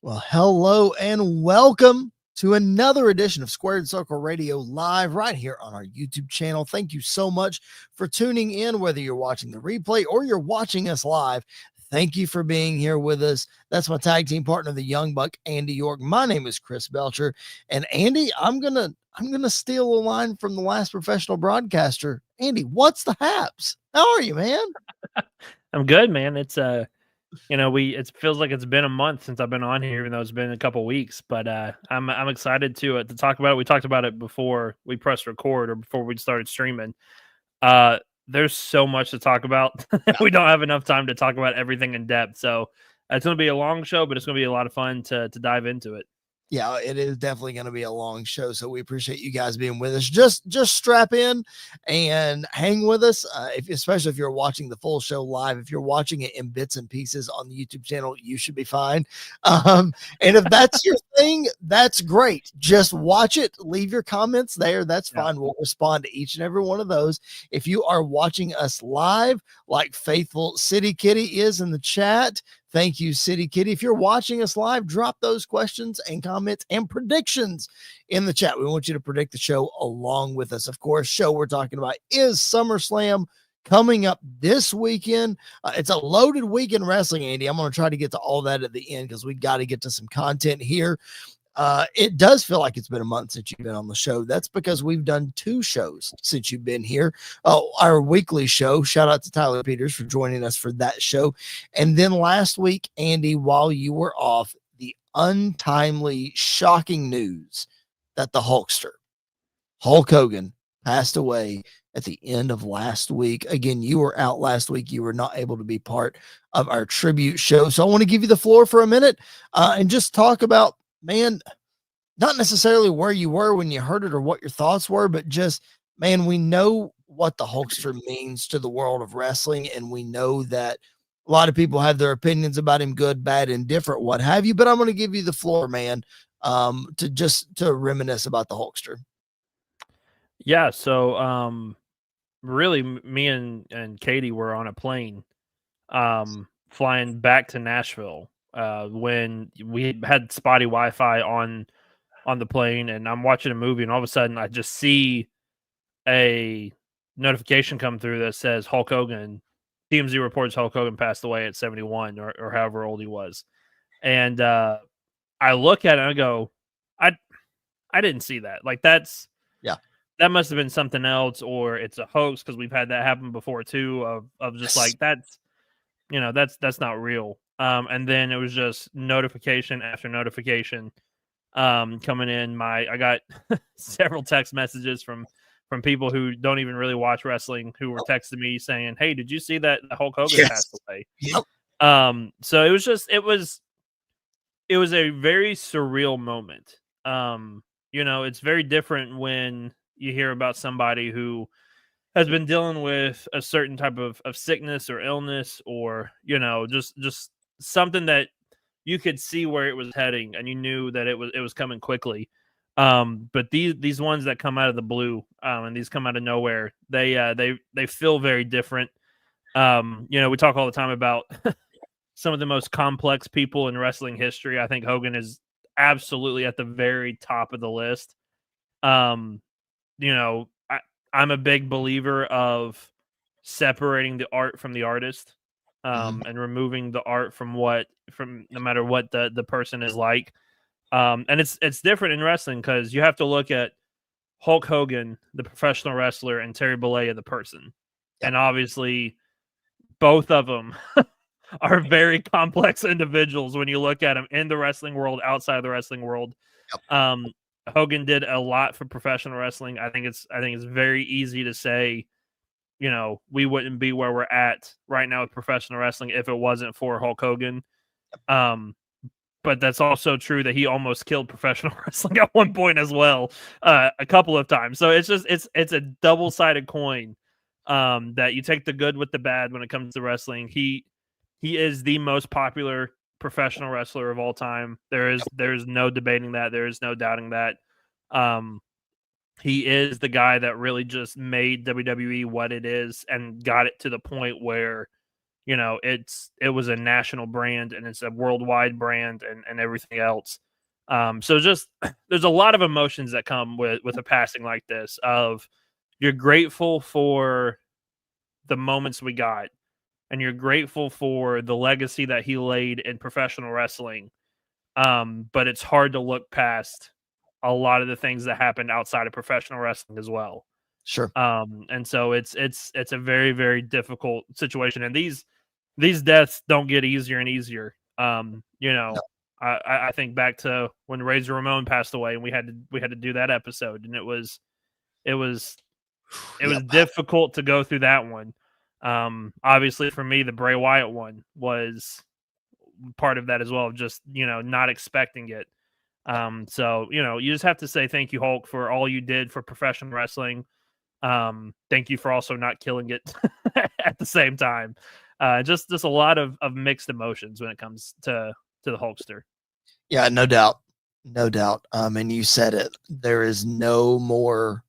Well, hello and welcome to another edition of Squared Circle Radio live right here on our YouTube channel. Thank you so much for tuning in, whether you're watching the replay or you're watching us live. Thank you for being here with us. That's my tag team partner, the Young Buck, Andy York. My name is Chris Belcher, and Andy, I'm gonna steal a line from the last professional broadcaster. Andy, what's the haps? How are you, man? I'm good, man. It's it feels like it's been a month since I've been on here, even though it's been a couple weeks. But I'm excited to talk about it. We talked about it before we pressed record or before we started streaming. There's so much to talk about. We don't have enough time to talk about everything in depth. So it's going to be a long show, but it's going to be a lot of fun to dive into it. Yeah, it is definitely going to be a long show, so we appreciate you guys being with us. Just strap in and hang with us, especially if you're watching the full show live. If you're watching it in bits and pieces on the YouTube channel, you should be fine. And if that's your thing, that's great. Just watch it. Leave your comments there. That's fine. Yeah. We'll respond to each and every one of those. If you are watching us live, like faithful City Kitty is in the chat, thank you, City Kitty. If you're watching us live, drop those questions and comments and predictions in the chat. We want you to predict the show along with us. Of course, show we're talking about is SummerSlam coming up this weekend. It's a loaded week in wrestling, Andy. I'm going to try to get to all that at the end because we got to get to some content here. It does feel like it's been a month since you've been on the show. That's because we've done 2 shows since you've been here. Our weekly show, shout out to Tyler Peters for joining us for that show. And then last week, Andy, while you were off, the untimely, shocking news that the Hulkster, Hulk Hogan, passed away at the end of last week. Again, you were out last week. You were not able to be part of our tribute show. So I want to give you the floor for a minute and just talk about, man, not necessarily where you were when you heard it or what your thoughts were, but just, man, we know what the Hulkster means to the world of wrestling. And we know that a lot of people have their opinions about him, good, bad, indifferent, what have you, but I'm going to give you the floor, man, to reminisce about the Hulkster. Yeah. So, really me and Katie were on a plane, flying back to Nashville, when we had spotty Wi-Fi on the plane, and I'm watching a movie, and all of a sudden I just see a notification come through that says Hulk Hogan, TMZ reports Hulk Hogan passed away at 71 or however old he was. And I look at it and I go, I didn't see that. Like that must have been something else, or it's a hoax, because we've had that happen before too, of just like that's not real. And then it was just notification after notification coming in. I got several text messages from people who don't even really watch wrestling, who were texting me saying, "Hey, did you see that Hulk Hogan passed away?" Yep. So it was a very surreal moment. It's very different when you hear about somebody who has been dealing with a certain type of sickness or illness, or just something that you could see where it was heading, and you knew that it was coming quickly. But these ones that come out of the blue, and these come out of nowhere, they feel very different. We talk all the time about some of the most complex people in wrestling history. I think Hogan is absolutely at the very top of the list. I'm a big believer of separating the art from the artist, and removing the art from no matter what the person is like. And it's different in wrestling, because you have to look at Hulk Hogan, the professional wrestler, and Terry Bollea, the person. Yep. And obviously both of them are very complex individuals when you look at them in the wrestling world, outside the wrestling world. Yep. Hogan did a lot for professional wrestling. I think it's very easy to say, we wouldn't be where we're at right now with professional wrestling if it wasn't for Hulk Hogan. But that's also true that he almost killed professional wrestling at one point as well, a couple of times. So it's a double-sided coin, that you take the good with the bad when it comes to wrestling. He is the most popular professional wrestler of all time. There's no debating that. There is no doubting that. He is the guy that really just made WWE what it is and got it to the point where it was a national brand and it's a worldwide brand and everything else. So just there's a lot of emotions that come with a passing like this. Of you're grateful for the moments we got, and you're grateful for the legacy that he laid in professional wrestling. But it's hard to look past a lot of the things that happened outside of professional wrestling as well. Sure. And so it's a very, very difficult situation. And these deaths don't get easier and easier. No. I think back to when Razor Ramon passed away, and we had to do that episode, and it was Yep. difficult to go through that one. Obviously for me, the Bray Wyatt one was part of that as well, just not expecting it. So you just have to say thank you, Hulk, for all you did for professional wrestling. Thank you for also not killing it at the same time. Just a lot of mixed emotions when it comes to the Hulkster. Yeah, no doubt. No doubt. And you said it. There is no more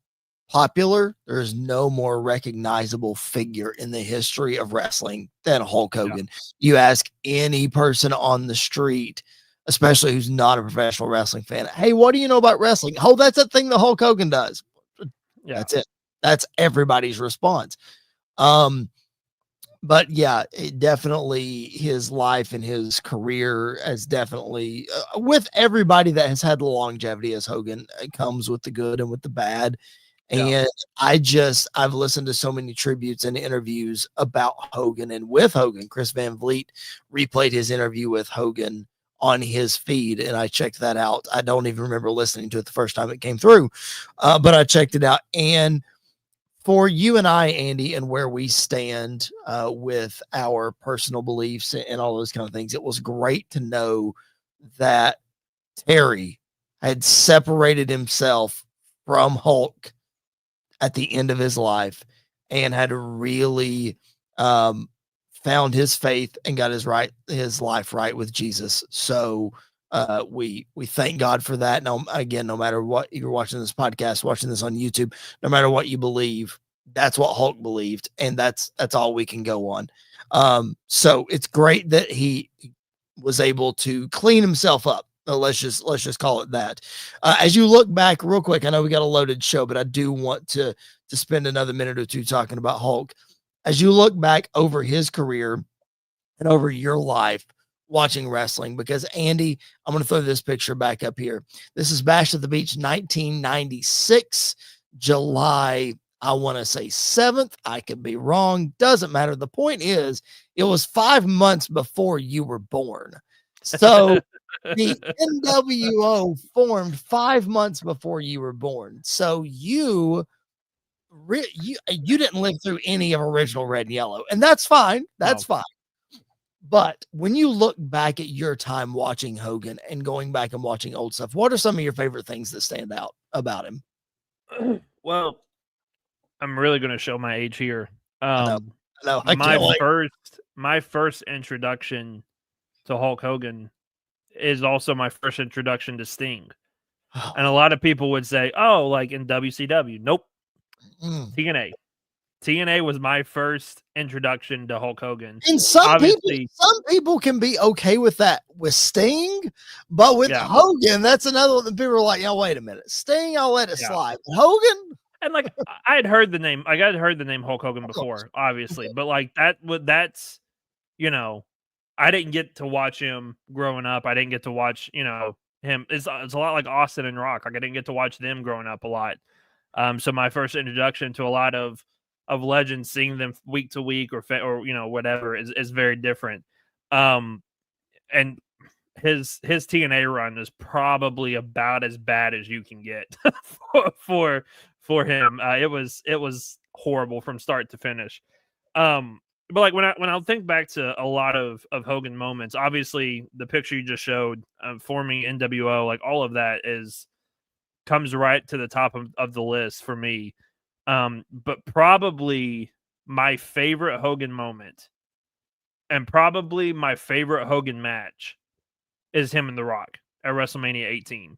popular, there's no more recognizable figure in the history of wrestling than Hulk Hogan. You ask any person on the street, especially who's not a professional wrestling fan, hey, what do you know about wrestling? Oh, that's a thing that Hulk Hogan does. That's it. That's everybody's response. But yeah, definitely his life and his career has definitely, with everybody that has had the longevity as Hogan, it comes with the good and with the bad. And I've listened to so many tributes and interviews about Hogan and with Hogan. Chris Van Vliet replayed his interview with Hogan on his feed, and I checked that out. I don't even remember listening to it the first time it came through, but I checked it out. And for you and I, Andy, and where we stand with our personal beliefs and all those kind of things, it was great to know that Terry had separated himself from Hulk at the end of his life and had really found his faith and got his life right with Jesus. So we thank God for that. Now, again, no matter what you're watching this podcast, watching this on YouTube, no matter what you believe, that's what Hulk believed, and that's all we can go on. So it's great that he was able to clean himself up. Let's just call it that. As you look back real quick, I know we got a loaded show, but I do want to spend another minute or two talking about Hulk. As you look back over his career and over your life watching wrestling, because Andy, I'm going to throw this picture back up here. This is Bash at the Beach 1996, July, I want to say 7th. I could be wrong. Doesn't matter. The point is, it was 5 months before you were born. So the NWO formed 5 months before you were born. So you didn't live through any of original Red and Yellow, and that's fine. That's fine. But when you look back at your time watching Hogan and going back and watching old stuff, what are some of your favorite things that stand out about him? Well, I'm really going to show my age here. I know. My first introduction to Hulk Hogan is also my first introduction to Sting. And a lot of people would say, oh, like in WCW. Nope. TNA. TNA was my first introduction to Hulk Hogan. And some people can be okay with that with Sting, but with Hogan, that's another one that people are like, wait a minute. Sting, I'll let it slide. But Hogan? And like I had heard the name Hulk Hogan before, obviously. But like that's I didn't get to watch him growing up. I didn't get to watch, him. It's a lot like Austin and Rock. Like I didn't get to watch them growing up a lot. So my first introduction to a lot of legends, seeing them week to week or whatever is very different. And his TNA run is probably about as bad as you can get for him. It was horrible from start to finish. But like when I think back to a lot of Hogan moments, obviously the picture you just showed, forming NWO, like all of that comes right to the top of the list for me. But probably my favorite Hogan moment and probably my favorite Hogan match is him and The Rock at WrestleMania 18.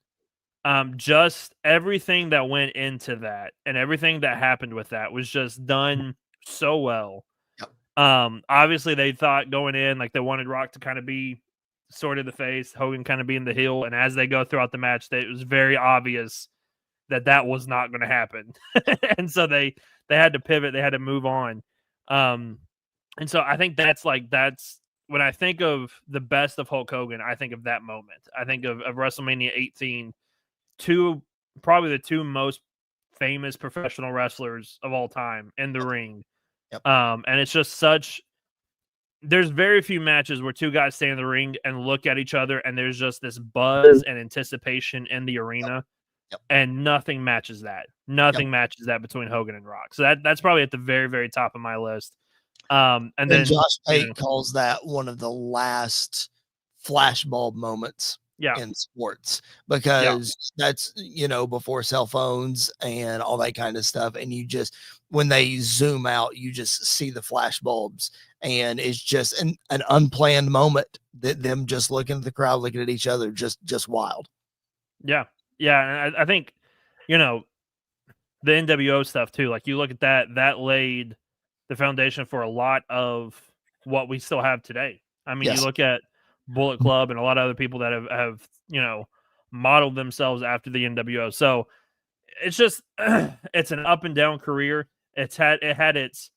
Just everything that went into that and everything that happened with that was just done so well. Obviously they thought going in, like, they wanted Rock to kind of be sort of the face, Hogan kind of being the heel, and as they go throughout the match, it was very obvious that was not going to happen. And so they had to pivot, they had to move on. Um, and so I think that's when I think of the best of Hulk Hogan, I think of that moment. I think of WrestleMania 18, probably the two most famous professional wrestlers of all time in the ring. Yep. And it's just there's very few matches where two guys stand in the ring and look at each other and there's just this buzz and anticipation in the arena. Yep. And nothing matches that. Nothing matches that between Hogan and Rock. So that's probably at the very, very top of my list. And then Josh Pate calls that one of the last flashbulb moments in sports, because that's, before cell phones and all that kind of stuff. And you just, when they zoom out, you just see the flash bulbs, and it's just an unplanned moment that them just looking at the crowd, looking at each other, just wild. Yeah. Yeah. And I think, the NWO stuff too, like you look at that laid the foundation for a lot of what we still have today. I mean, you look at Bullet Club and a lot of other people that have modeled themselves after the NWO. So it's just it's an up and down career. It had its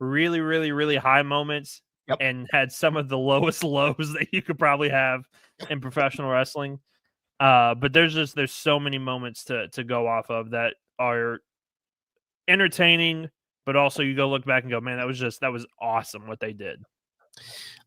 really, really, really high moments and had some of the lowest lows that you could probably have in professional wrestling. But there's so many moments to go off of that are entertaining, but also you go look back and go, man, that was awesome what they did.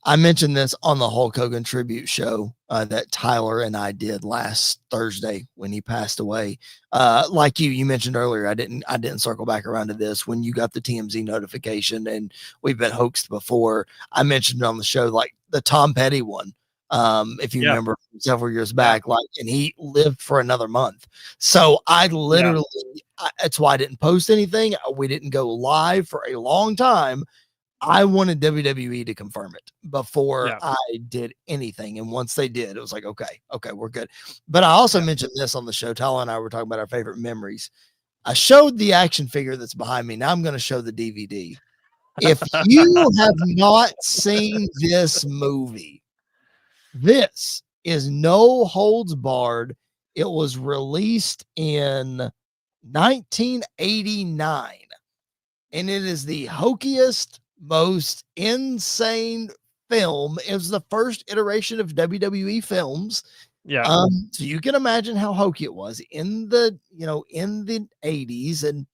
I mentioned this on the Hulk Hogan tribute show that Tyler and I did last Thursday when he passed away. Like you mentioned earlier, I didn't circle back around to this when you got the TMZ notification, and we've been hoaxed before. I mentioned it on the show, like the Tom Petty one. If you remember several years back, and he lived for another month. So I literally, that's why I didn't post anything. We didn't go live for a long time. I wanted WWE to confirm it before I did anything. And once they did, it was like, okay, we're good. But I also mentioned this on the show. Tyler and I were talking about our favorite memories. I showed the action figure that's behind me. Now I'm going to show the DVD. If you have not seen this movie, this is No Holds Barred. It was released in 1989, and it is the hokiest, most insane film. It was the first iteration of WWE films. So you can imagine how hokey it was in the 80s, and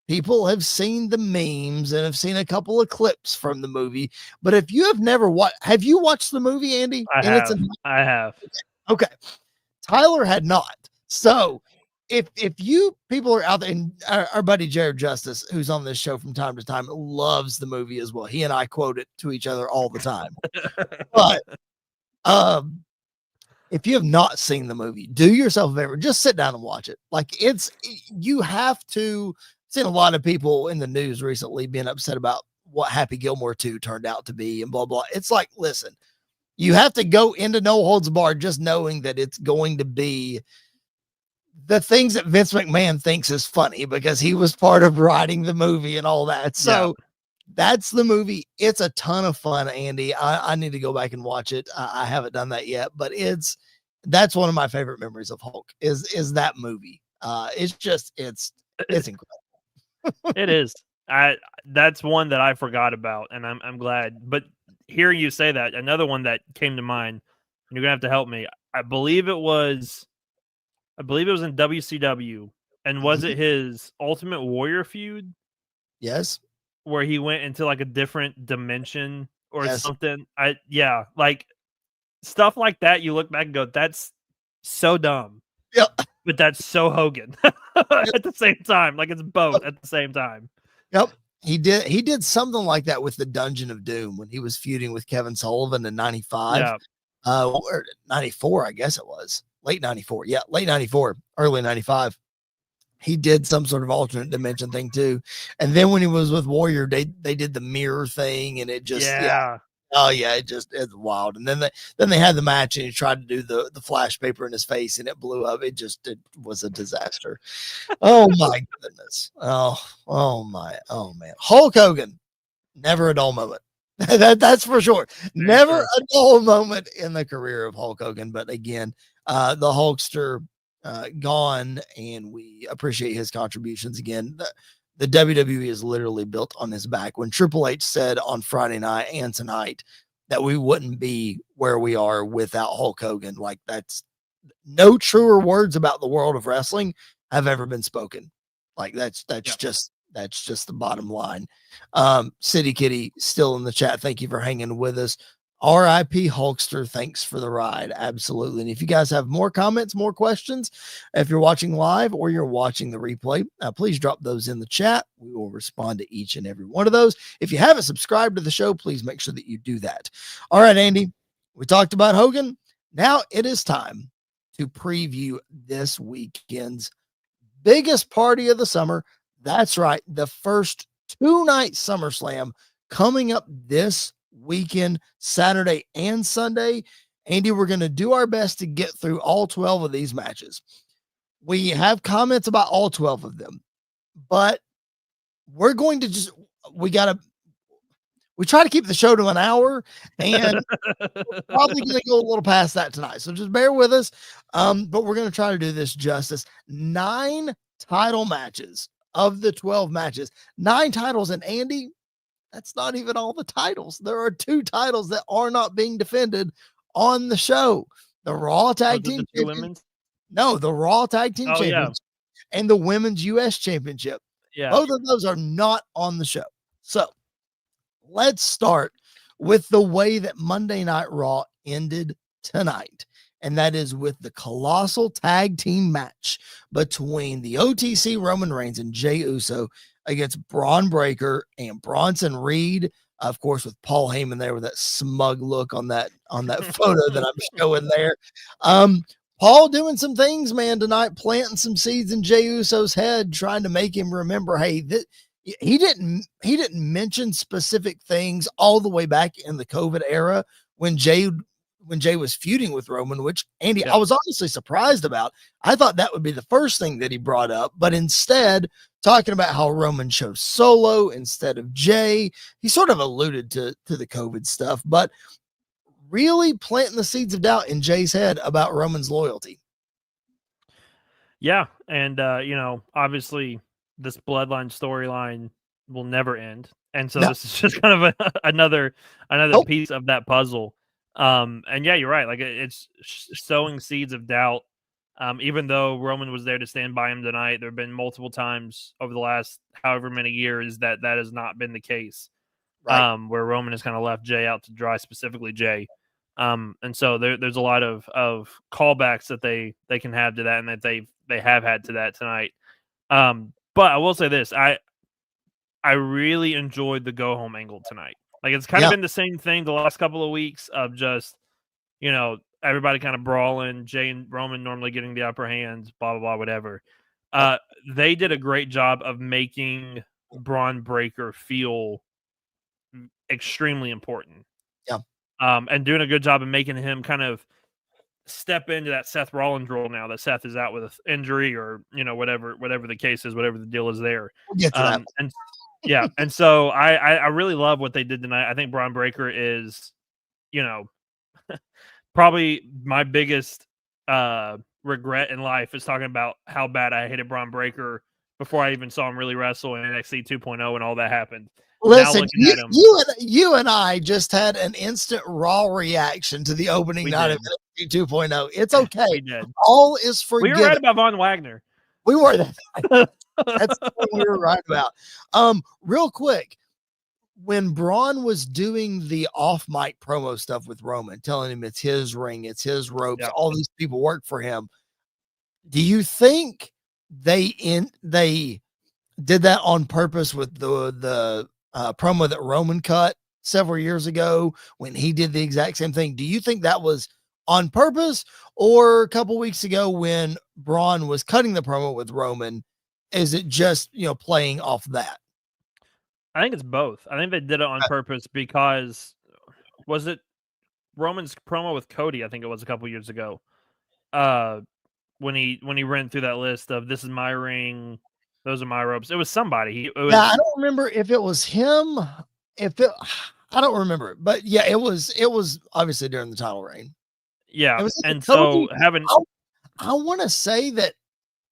people have seen the memes and have seen a couple of clips from the movie. But if you have never have you watched the movie, Andy? I have. Okay. Tyler had not. So if you people are out there, and our buddy Jared Justice, who's on this show from time to time, loves the movie as well. He and I quote it to each other all the time. But if you have not seen the movie, do yourself a favor, just sit down and watch it. Like, you have to. Seen a lot of people in the news recently being upset about what Happy Gilmore 2 turned out to be and blah, blah. It's like, listen, you have to go into No Holds Barred just knowing that it's going to be the things that Vince McMahon thinks is funny, because he was part of writing the movie and all that. So that's the movie. It's a ton of fun, Andy. I need to go back and watch it. I haven't done that yet, but that's one of my favorite memories of Hulk is that movie. It's incredible. It is. That's one that I forgot about, and I'm glad. But hearing you say that, another one that came to mind, and you're gonna have to help me. I believe it was in WCW, and was it his Ultimate Warrior feud? Yes. Where he went into like a different dimension or something. Like stuff like that. You look back and go, that's so dumb. Yeah. But that's so Hogan at the same time. Like, it's both at the same time. Yep. He did something like that with the Dungeon of Doom when he was feuding with Kevin Sullivan in 95. Or 94, I guess it was. Late 94. Yeah, late 94, early 95. He did some sort of alternate dimension thing too. And then when he was with Warrior, they did the mirror thing, and it just oh yeah, it's wild. And then they had the match, and he tried to do the flash paper in his face, and it blew up. It was a disaster. Oh my goodness. Oh man. Hulk Hogan, never a dull moment. That's for sure. Very Never true. a dull moment in the career of Hulk Hogan. But again, the Hulkster gone, and we appreciate his contributions again. The WWE is literally built on his back. When Triple H said on Friday night and tonight that we wouldn't be where we are without Hulk Hogan, like that's no truer words about the world of wrestling have ever been spoken. Like that's just the bottom line. City Kitty still in the chat. Thank you for hanging with us. RIP Hulkster, thanks for the ride. Absolutely. And if you guys have more comments, more questions, if you're watching live or you're watching the replay, please drop those in the chat. We will respond to each and every one of those. If you haven't subscribed to the show, please make sure that you do that. All right, Andy, we talked about Hogan. Now it is time to preview this weekend's biggest party of the summer. That's right, the first 2-night SummerSlam coming up this weekend, Saturday and Sunday. Andy, we're going to do our best to get through all 12 of these matches. We have comments about all 12 of them, but we're going to we try to keep the show to an hour, and probably going to go a little past that tonight. So just bear with us. But we're going to try to do this justice. 9 title matches of the 12 matches, 9 titles. And Andy, that's not even all the titles. There are 2 titles that are not being defended on the show. The Raw Tag Team Championship. No, the Raw Tag Team Championship and the Women's US Championship. Yeah. Both of those are not on the show. So let's start with the way that Monday Night Raw ended tonight. And that is with the colossal tag team match between the OTC Roman Reigns and Jey Uso against Braun Breaker and Bronson Reed. Of course, with Paul Heyman there with that smug look on that photo that I'm showing there. Paul doing some things, man, tonight, planting some seeds in Jey Uso's head, trying to make him remember, hey, he didn't mention specific things all the way back in the COVID era when Jey was feuding with Roman, which Andy, I was honestly surprised about. I thought that would be the first thing that he brought up, but instead talking about how Roman chose solo instead of Jey. He sort of alluded to the COVID stuff, but really planting the seeds of doubt in Jey's head about Roman's loyalty. Yeah. And, obviously this bloodline storyline will never end. And so this is just kind of another piece of that puzzle. And yeah, you're right. Like it's sowing seeds of doubt. Even though Roman was there to stand by him tonight, there have been multiple times over the last however many years that has not been the case. Right. Where Roman has kind of left Jey out to dry, specifically Jey. And so there's a lot of callbacks that they can have to that, and that they have had to that tonight. But I will say this, I really enjoyed the go home angle tonight. Like it's kind of been the same thing the last couple of weeks of just, everybody kind of brawling, Jey and Roman normally getting the upper hand, blah, blah, blah, whatever. They did a great job of making Braun Breaker feel extremely important. Yeah. And doing a good job of making him kind of step into that Seth Rollins role now that Seth is out with an injury or, whatever the case is, whatever the deal is there. We'll get to that. And yeah. And so I really love what they did tonight. I think Braun Breaker is, probably my biggest regret in life is talking about how bad I hated Braun Breaker before I even saw him really wrestle in NXT 2.0 and all that happened. Listen, you and I just had an instant raw reaction to the opening night of NXT 2.0. It's okay. We did. All is forgiven. We were right about Von Wagner. We were. That's what we were right about. Real quick, when Braun was doing the off mic promo stuff with Roman, telling him it's his ring, it's his ropes, all these people work for him. Do you think they did that on purpose with the promo that Roman cut several years ago when he did the exact same thing? Do you think that was on purpose, or a couple weeks ago when Braun was cutting the promo with Roman, is it just, playing off that? I think it's both. I think they did it on purpose because was it Roman's promo with Cody? I think it was a couple years ago. When he ran through that list of this is my ring, those are my ropes. It was somebody. I don't remember if it was him. I don't remember it, but yeah, it was obviously during the title reign. Yeah, It was and Cody. so having I want to say that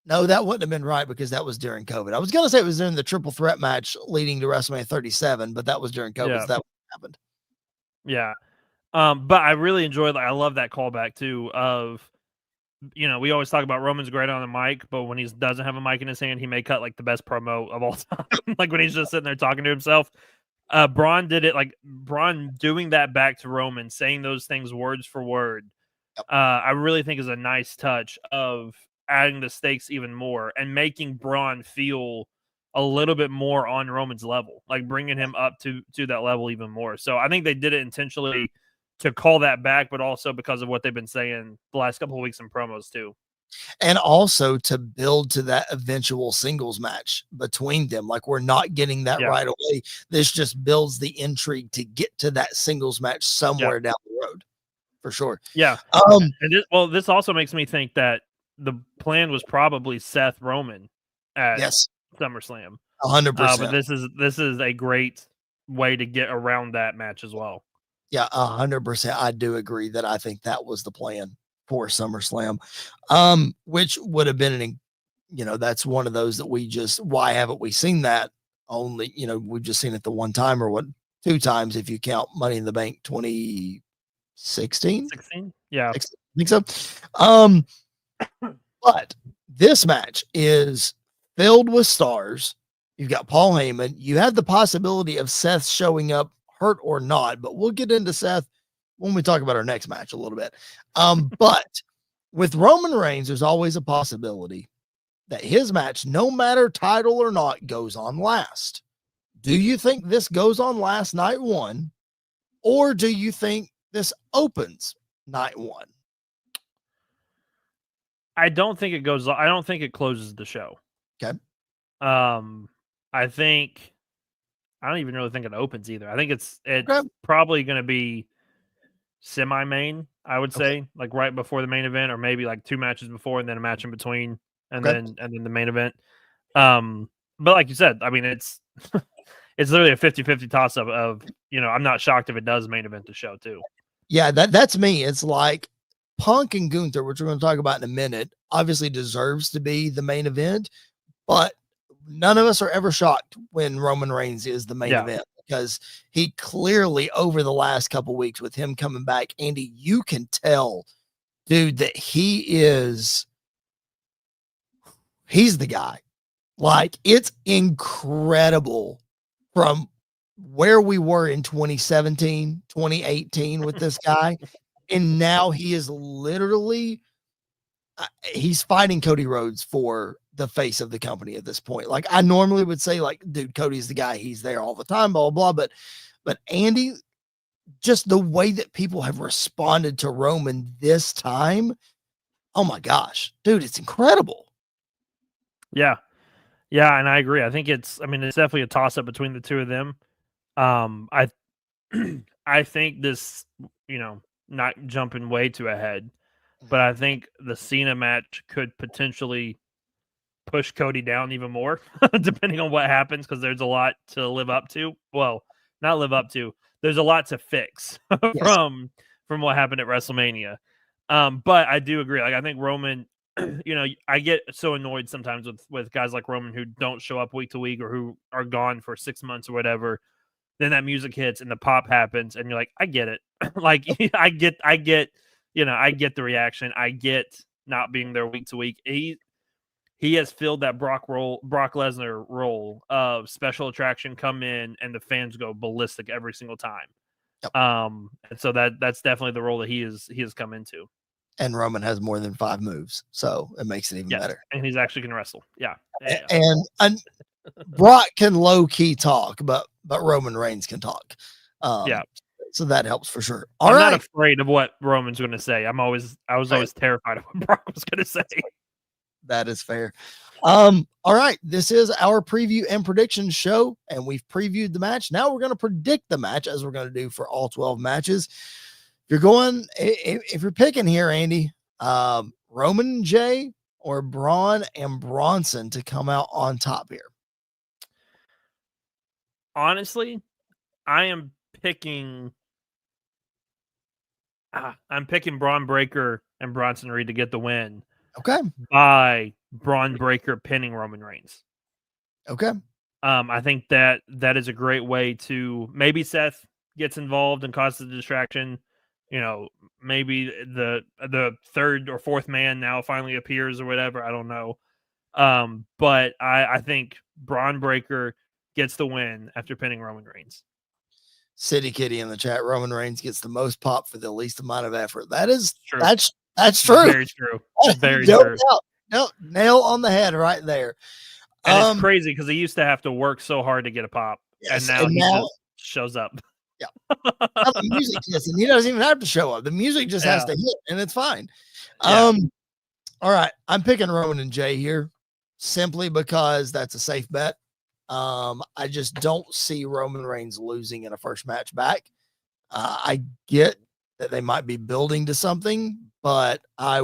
no, that wouldn't have been right because that was during COVID. I was going to say it was during the triple threat match leading to WrestleMania 37, but that was during COVID. yeah, So that happened. yeah. But I really enjoyed. I love that callback too. Of we always talk about Roman's great on the mic, but when he doesn't have a mic in his hand, he may cut like the best promo of all time. Like when he's just sitting there talking to himself. Braun did it, like Braun doing that back to Roman, saying those things words for word. Yep. I really think is a nice touch of adding the stakes even more and making Braun feel a little bit more on Roman's level, like bringing him up to that level even more. So I think they did it intentionally to call that back, but also because of what they've been saying the last couple of weeks in promos too. And also to build to that eventual singles match between them. Like we're not getting that Yeah. right away. This just builds the intrigue to get to that singles match somewhere down the road. For sure. Yeah. And this also makes me think that the plan was probably Seth Roman at yes, SummerSlam. 100%. But this is a great way to get around that match as well. Yeah, 100%. I do agree that I think that was the plan for SummerSlam, which would have been that's one of those that why haven't we seen that? Only, we've just seen it the one time or two times if you count Money in the Bank 2016. 16? Yeah. I think so. But this match is filled with stars. You've got Paul Heyman. You have the possibility of Seth showing up hurt or not, but we'll get into Seth when we talk about our next match a little bit. But with Roman Reigns, there's always a possibility that his match, no matter title or not, goes on last. Do you think this goes on last night one, or do you think this opens night one? I don't think it closes the show. Okay. I don't even really think it opens either. I think it's Okay. probably going to be semi-main, I would say, like right before the main event, or maybe like 2 matches before and then a match in between, and then the main event. But like you said, I mean, it's it's literally a 50-50 toss-up of, I'm not shocked if it does main event the show too. Yeah, that's me. It's like Punk and Gunther, which we're going to talk about in a minute, obviously deserves to be the main event, but none of us are ever shocked when Roman Reigns is the main event, because he clearly, over the last couple weeks with him coming back, Andy, you can tell, dude, that he's the guy. Like, it's incredible from where we were in 2017, 2018 with this guy. And now he is literally, he's fighting Cody Rhodes for the face of the company at this point. Like, I normally would say, like, dude, Cody's the guy. He's there all the time, blah, blah, blah. But Andy, just the way that people have responded to Roman this time, oh my gosh, dude, it's incredible. Yeah. Yeah, and I agree. I think it's definitely a toss-up between the two of them. I I think this, not jumping way too ahead, but I think the Cena match could potentially push Cody down even more, depending on what happens, because there's a lot to live up to. Well, not live up to. There's a lot to fix from what happened at WrestleMania. But I do agree. Like, I think Roman, I get so annoyed sometimes with guys like Roman who don't show up week to week, or who are gone for 6 months or whatever. Then that music hits and the pop happens, and you're like, I get it. Like, I get, I get the reaction. I get not being there week to week. He has filled that Brock Lesnar role of special attraction, come in and the fans go ballistic every single time. Yep. And so that's definitely the role that he has come into. And Roman has more than 5 moves, so it makes it even better. And he's actually can wrestle. Yeah. And Brock can low key talk, but Roman Reigns can talk. So that helps for sure. I'm not afraid of what Roman's going to say. I was always terrified of what Brock was going to say. That is fair. All right. This is our preview and prediction show, and we've previewed the match. Now we're going to predict the match, as we're going to do for all 12 matches. If you're picking here, Andy, Roman and Jay or Braun and Bronson to come out on top here? Honestly, I am picking Braun Breaker and Bronson Reed to get the win Okay. by Braun Breaker pinning Roman Reigns. Okay. I think that is a great way to, maybe Seth gets involved and causes a distraction. You know, maybe the third or fourth man now finally appears or whatever. I don't know. But I think Braun Breaker gets the win after pinning Roman Reigns. City Kitty in the chat. Roman Reigns gets the most pop for the least amount of effort. That's true. Very true. Very no true. doubt. No, nail on the head right there. And it's crazy because he used to have to work so hard to get a pop, yes, and now he just shows up. Yeah. Now the music hits, and he doesn't even have to show up. The music just has to hit, and it's fine. All right. I'm picking Roman and Jay here simply because that's a safe bet. I just don't see Roman Reigns losing in a first match back. I get that they might be building to something, but I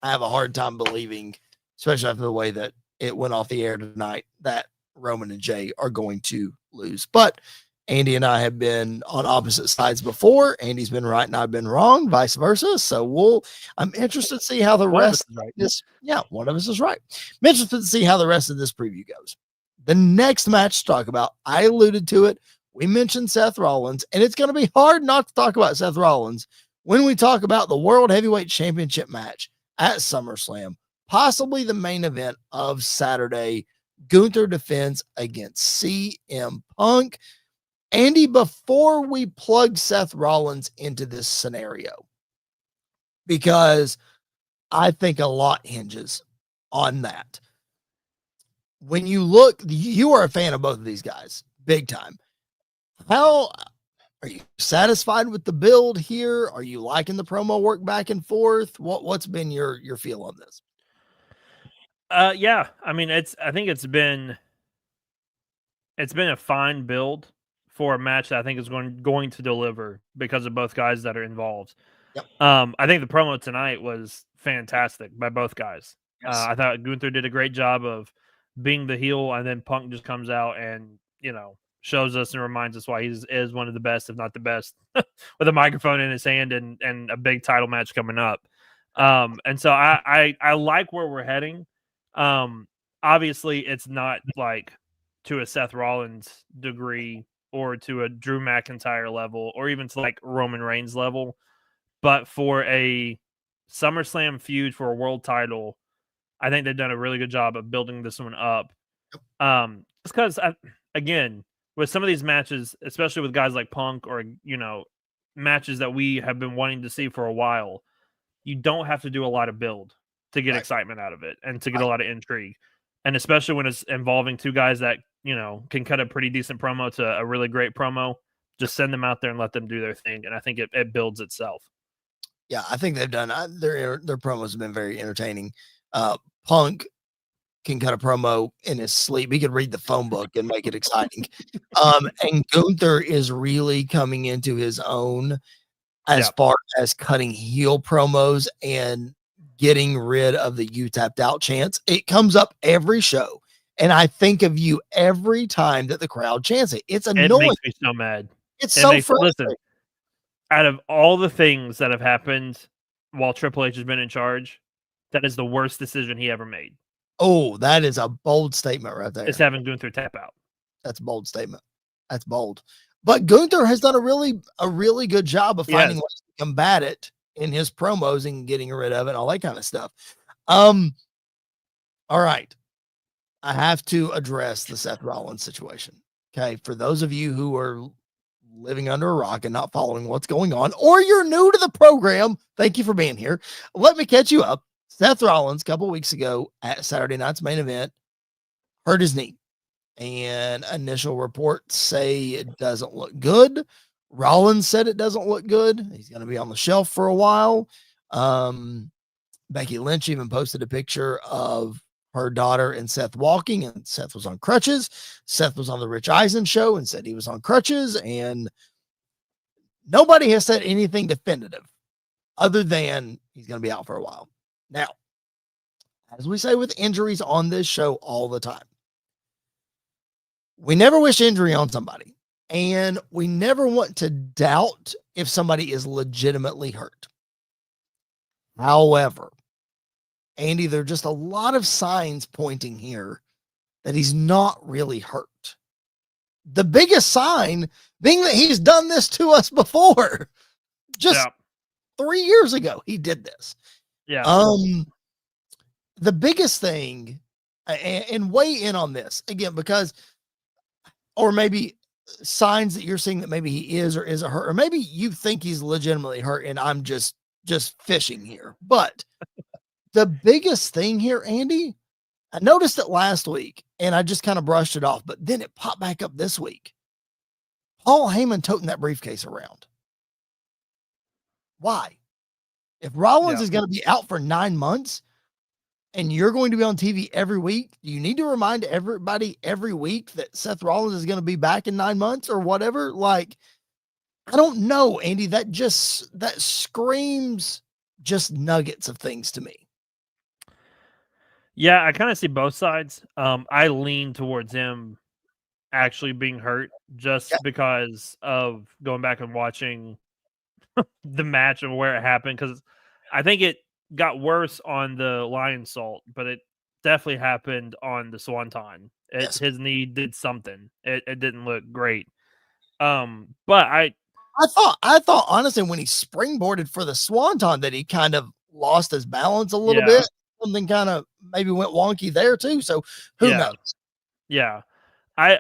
have a hard time believing, especially after the way that it went off the air tonight, that Roman and Jay are going to lose. But Andy and I have been on opposite sides before. Andy's been right and I've been wrong, vice versa. So I'm interested to see how the rest of this. Yeah, one of us is right. I'm interested to see how the rest of this preview goes. The next match to talk about, I alluded to it. We mentioned Seth Rollins, and it's going to be hard not to talk about Seth Rollins when we talk about the World Heavyweight Championship match at SummerSlam, possibly the main event of Saturday. Gunther defends against CM Punk. Andy, before we plug Seth Rollins into this scenario, because I think a lot hinges on that. When you look, you are a fan of both of these guys, big time. How are you satisfied with the build here? Are you liking the promo work back and forth? What's been your feel on this? Yeah. I mean, I think it's been a fine build for a match that I think is going to deliver because of both guys that are involved. Yep. I think the promo tonight was fantastic by both guys. Yes. I thought Gunther did a great job of being the heel, and then Punk just comes out and, shows us and reminds us why he is one of the best, if not the best, with a microphone in his hand and a big title match coming up. And so I like where we're heading. Obviously, it's not like to a Seth Rollins degree or to a Drew McIntyre level or even to like Roman Reigns level, but for a SummerSlam feud for a world title, I think they've done a really good job of building this one up. Just because, again, with some of these matches, especially with guys like Punk or, matches that we have been wanting to see for a while, you don't have to do a lot of build to get excitement out of it and to get a lot of intrigue. And especially when it's involving two guys that, can cut a pretty decent promo to a really great promo, just send them out there and let them do their thing. And I think it builds itself. Yeah, I think they've done their promos have been very entertaining. Punk can cut a promo in his sleep. He could read the phone book and make it exciting. And Gunther is really coming into his own as far as cutting heel promos and getting rid of the "you tapped out" chants. It comes up every show, and I think of you every time that the crowd chants it. It's annoying. It makes me so mad. It's so frustrating. Listen, out of all the things that have happened while Triple H has been in charge, that is the worst decision he ever made. Oh, that is a bold statement right there. It's having Gunther tap out. That's a bold statement. That's bold. But Gunther has done a really good job of finding ways to combat it in his promos and getting rid of it and all that kind of stuff. All right. I have to address the Seth Rollins situation. Okay. For those of you who are living under a rock and not following what's going on, or you're new to the program, thank you for being here. Let me catch you up. Seth Rollins, a couple weeks ago at Saturday night's main event, hurt his knee. And initial reports say it doesn't look good. Rollins said it doesn't look good. He's going to be on the shelf for a while. Becky Lynch even posted a picture of her daughter and Seth walking, and Seth was on crutches. Seth was on the Rich Eisen show and said he was on crutches, and nobody has said anything definitive other than he's going to be out for a while. Now, as we say with injuries on this show all the time, we never wish injury on somebody. And we never want to doubt if somebody is legitimately hurt. However, Andy, there are just a lot of signs pointing here that he's not really hurt. The biggest sign being that he's done this to us before. Just 3 years ago, he did this. Yeah. The biggest thing, and weigh in on this again, because, or maybe signs that you're seeing that maybe he is or isn't hurt, or maybe you think he's legitimately hurt and I'm just fishing here. But the biggest thing here, Andy, I noticed it last week and I just kind of brushed it off, but then it popped back up this week. Paul Heyman toting that briefcase around. Why? If Rollins is going to be out for 9 months and you're going to be on TV every week, do you need to remind everybody every week that Seth Rollins is going to be back in 9 months or whatever? Like, I don't know, Andy. That screams just nuggets of things to me. Yeah, I kind of see both sides. I lean towards him actually being hurt just because of going back and watching the match and where it happened, because I think it got worse on the Lion Salt, but it definitely happened on the Swanton. His knee did something. It didn't look great. But I thought honestly when he springboarded for the Swanton that he kind of lost his balance a little bit. Something kind of maybe went wonky there too. So who knows? Yeah. I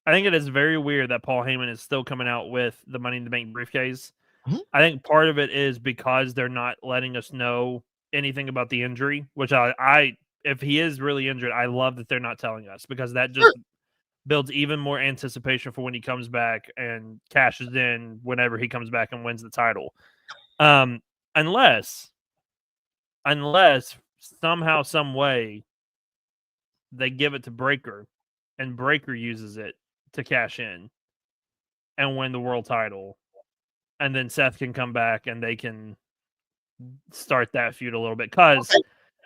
think it is very weird that Paul Heyman is still coming out with the Money in the Bank briefcase. Mm-hmm. I think part of it is because they're not letting us know anything about the injury, which I if he is really injured, I love that they're not telling us, because that just builds even more anticipation for when he comes back and cashes in whenever he comes back and wins the title. Unless somehow, some way they give it to Breaker and Breaker uses it to cash in and win the world title. And then Seth can come back and they can start that feud a little bit. Because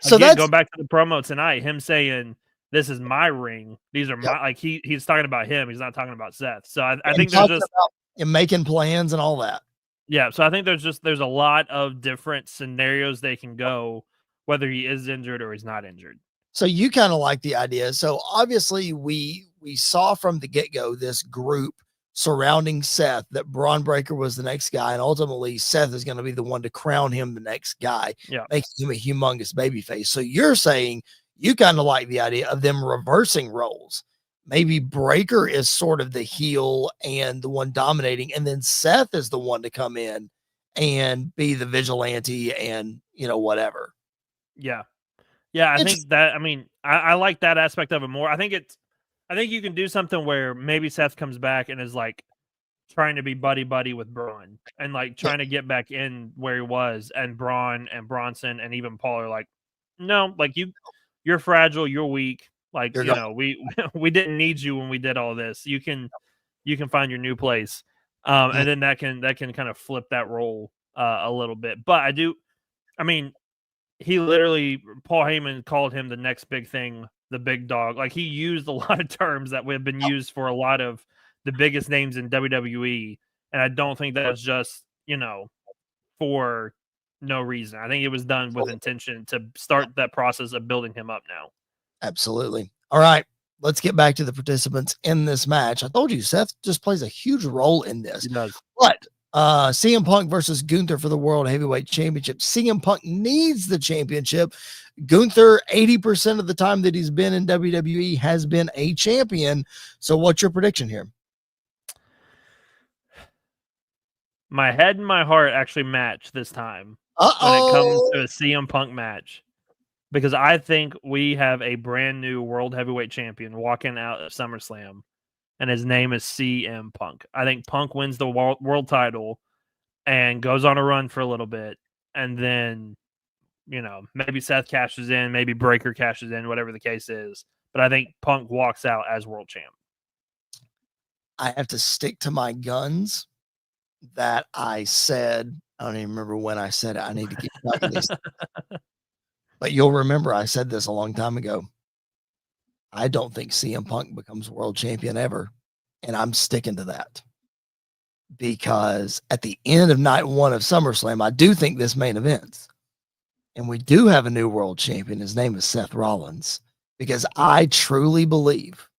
so again, going back to the promo tonight, him saying, "This is my ring. These are my," like he's talking about him. He's not talking about Seth. So I think there's just making plans and all that. Yeah. So I think there's a lot of different scenarios they can go, whether he is injured or he's not injured. So you kind of like the idea. So obviously we saw from the get-go this group surrounding Seth that Braun Breaker was the next guy, and ultimately Seth is going to be the one to crown him the next guy, making him a humongous babyface. So you're saying you kind of like the idea of them reversing roles. Maybe Breaker is sort of the heel and the one dominating, and then Seth is the one to come in and be the vigilante and, whatever. Yeah. Yeah, I think that, I mean, I like that aspect of it more. I think you can do something where maybe Seth comes back and is like trying to be buddy with Braun and like trying to get back in where he was, and Braun and Bronson and even Paul are like, no, like you're fragile, you're weak. Like, we didn't need you when we did all this. You can find your new place. And then that can kind of flip that role a little bit. But he literally, Paul Heyman called him the next big thing, the big dog. Like, he used a lot of terms that have been used for a lot of the biggest names in WWE. And I don't think that was just, for no reason. I think it was done with intention to start that process of building him up now. Absolutely. All right. Let's get back to the participants in this match. I told you, Seth just plays a huge role in this. He does. But CM Punk versus Gunther for the World Heavyweight Championship. CM Punk needs the championship. Gunther, 80% of the time that he's been in WWE, has been a champion. So what's your prediction here? My head and my heart actually match this time when it comes to a CM Punk match, because I think we have a brand new World Heavyweight Champion walking out of SummerSlam, and his name is CM Punk. I think Punk wins the world title and goes on a run for a little bit, and then, maybe Seth cashes in, maybe Breaker cashes in, whatever the case is. But I think Punk walks out as world champ. I have to stick to my guns that I said. I don't even remember when I said it. I need to keep track of this. But you'll remember I said this a long time ago. I don't think CM Punk becomes world champion ever. And I'm sticking to that. Because at the end of night 1 of SummerSlam, I do think this main events. And we do have a new world champion. His name is Seth Rollins. Because I truly believe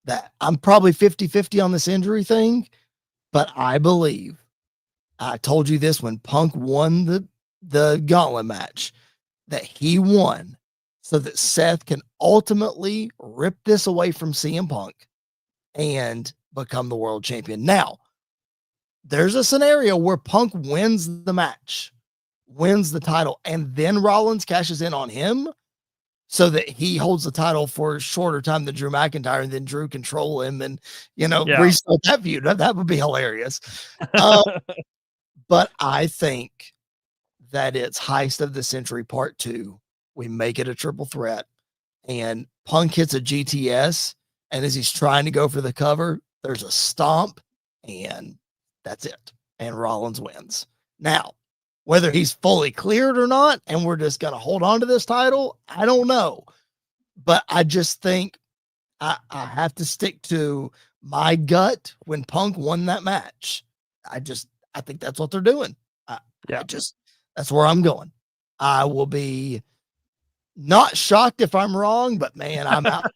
that I'm probably 50-50 on this injury thing, but I believe, I told you this when Punk won the gauntlet match, that he won so that Seth can ultimately rip this away from CM Punk and become the world champion. Now, there's a scenario where Punk wins the match, wins the title, and then Rollins cashes in on him so that he holds the title for a shorter time than Drew McIntyre, and then Drew control him and, restart that feud. That would be hilarious. But I think that it's Heist of the Century Part 2. We make it a triple threat, and Punk hits a GTS, and as he's trying to go for the cover, there's a stomp, and that's it. And Rollins wins. Now, whether he's fully cleared or not, and we're just going to hold on to this title, I don't know. But I just think I have to stick to my gut when Punk won that match. I think that's what they're doing. That's where I'm going. I will be not shocked if I'm wrong, but man, I'm out.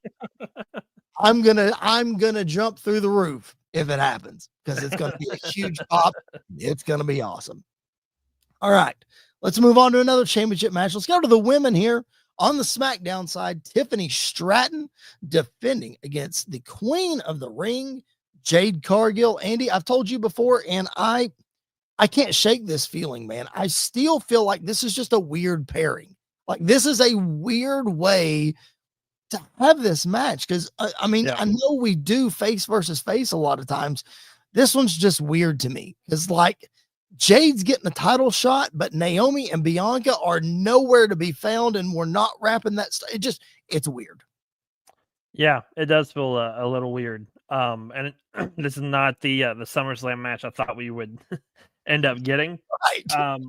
I'm gonna jump through the roof if it happens, because it's gonna be a huge pop. It's gonna be awesome. All right, let's move on to another championship match. Let's go to the women here on the SmackDown side. Tiffany Stratton defending against the Queen of the Ring, Jade Cargill. Andy, I've told you before, and I can't shake this feeling, man. I still feel like this is just a weird pairing. Like, this is a weird way to have this match, because I know we do face versus face a lot of times. This one's just weird to me, because like Jade's getting a title shot, but Naomi and Bianca are nowhere to be found, and we're not wrapping that. It's weird. Yeah, it does feel a little weird. This is not the SummerSlam match I thought we would end up getting. Right.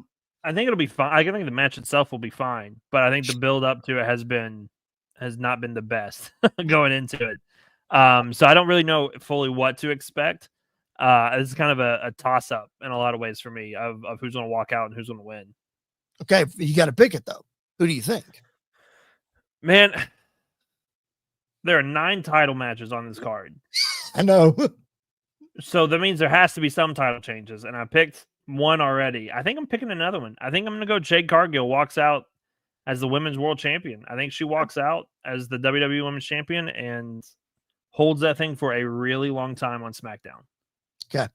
I think it'll be fine. I think the match itself will be fine, but I think the build up to it has not been the best going into it. So I don't really know fully what to expect. This is kind of a toss up in a lot of ways for me of who's going to walk out and who's going to win. Okay, you got to pick it though. Who do you think? Man, there are 9 title matches on this card. I know. So that means there has to be some title changes, and I picked one already. I think I'm picking another one. I think I'm going to go Jade Cargill walks out as the women's world champion. I think she walks out as the WWE women's champion and holds that thing for a really long time on SmackDown. Okay.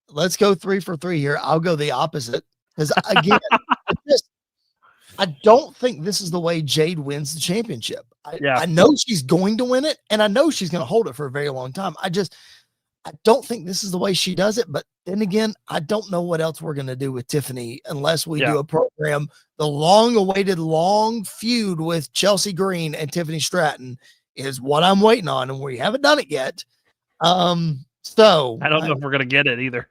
Let's go 3 for 3 here. I'll go the opposite, because again, I don't think this is the way Jade wins the championship. I know she's going to win it, and I know she's going to hold it for a very long time. I don't think this is the way she does it. But then again, I don't know what else we're going to do with Tiffany unless we do a program. The long-awaited long feud with Chelsea Green and Tiffany Stratton is what I'm waiting on, and we haven't done it yet. So I don't know if we're going to get it either.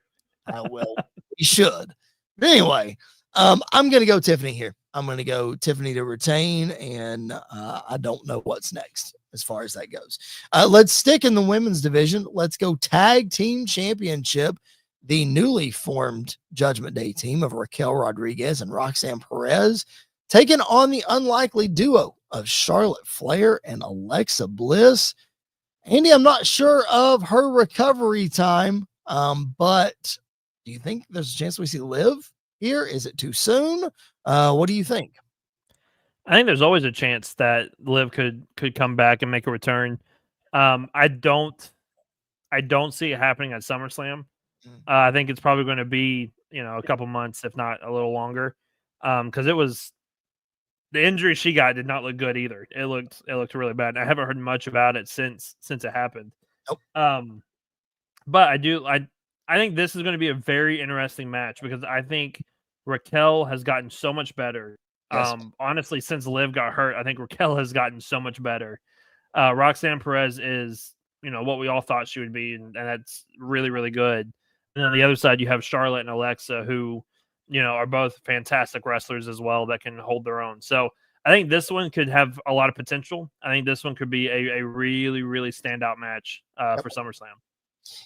Well, we should. But anyway, I'm going to go Tiffany here. I'm going to go Tiffany to retain, and I don't know what's next as far as that goes. Let's stick in the women's division. Let's go tag team championship. The newly formed Judgment Day team of Raquel Rodriguez and Roxanne Perez taking on the unlikely duo of Charlotte Flair and Alexa Bliss. Andy, I'm not sure of her recovery time, but do you think there's a chance we see Liv here? Is it too soon? What do you think? I think there's always a chance that Liv could come back and make a return. I don't see it happening at SummerSlam. I think it's probably going to be a couple months, if not a little longer, because it was the injury she got did not look good either. It looked really bad. I haven't heard much about it since it happened. Nope. But I think this is going to be a very interesting match, because I think Raquel has gotten so much better. Yes. Honestly, since Liv got hurt, I think Raquel has gotten so much better. Roxanne Perez is, what we all thought she would be, and that's really, really good. And on the other side, you have Charlotte and Alexa, who, are both fantastic wrestlers as well that can hold their own. So I think this one could have a lot of potential. I think this one could be a really, really standout match for SummerSlam.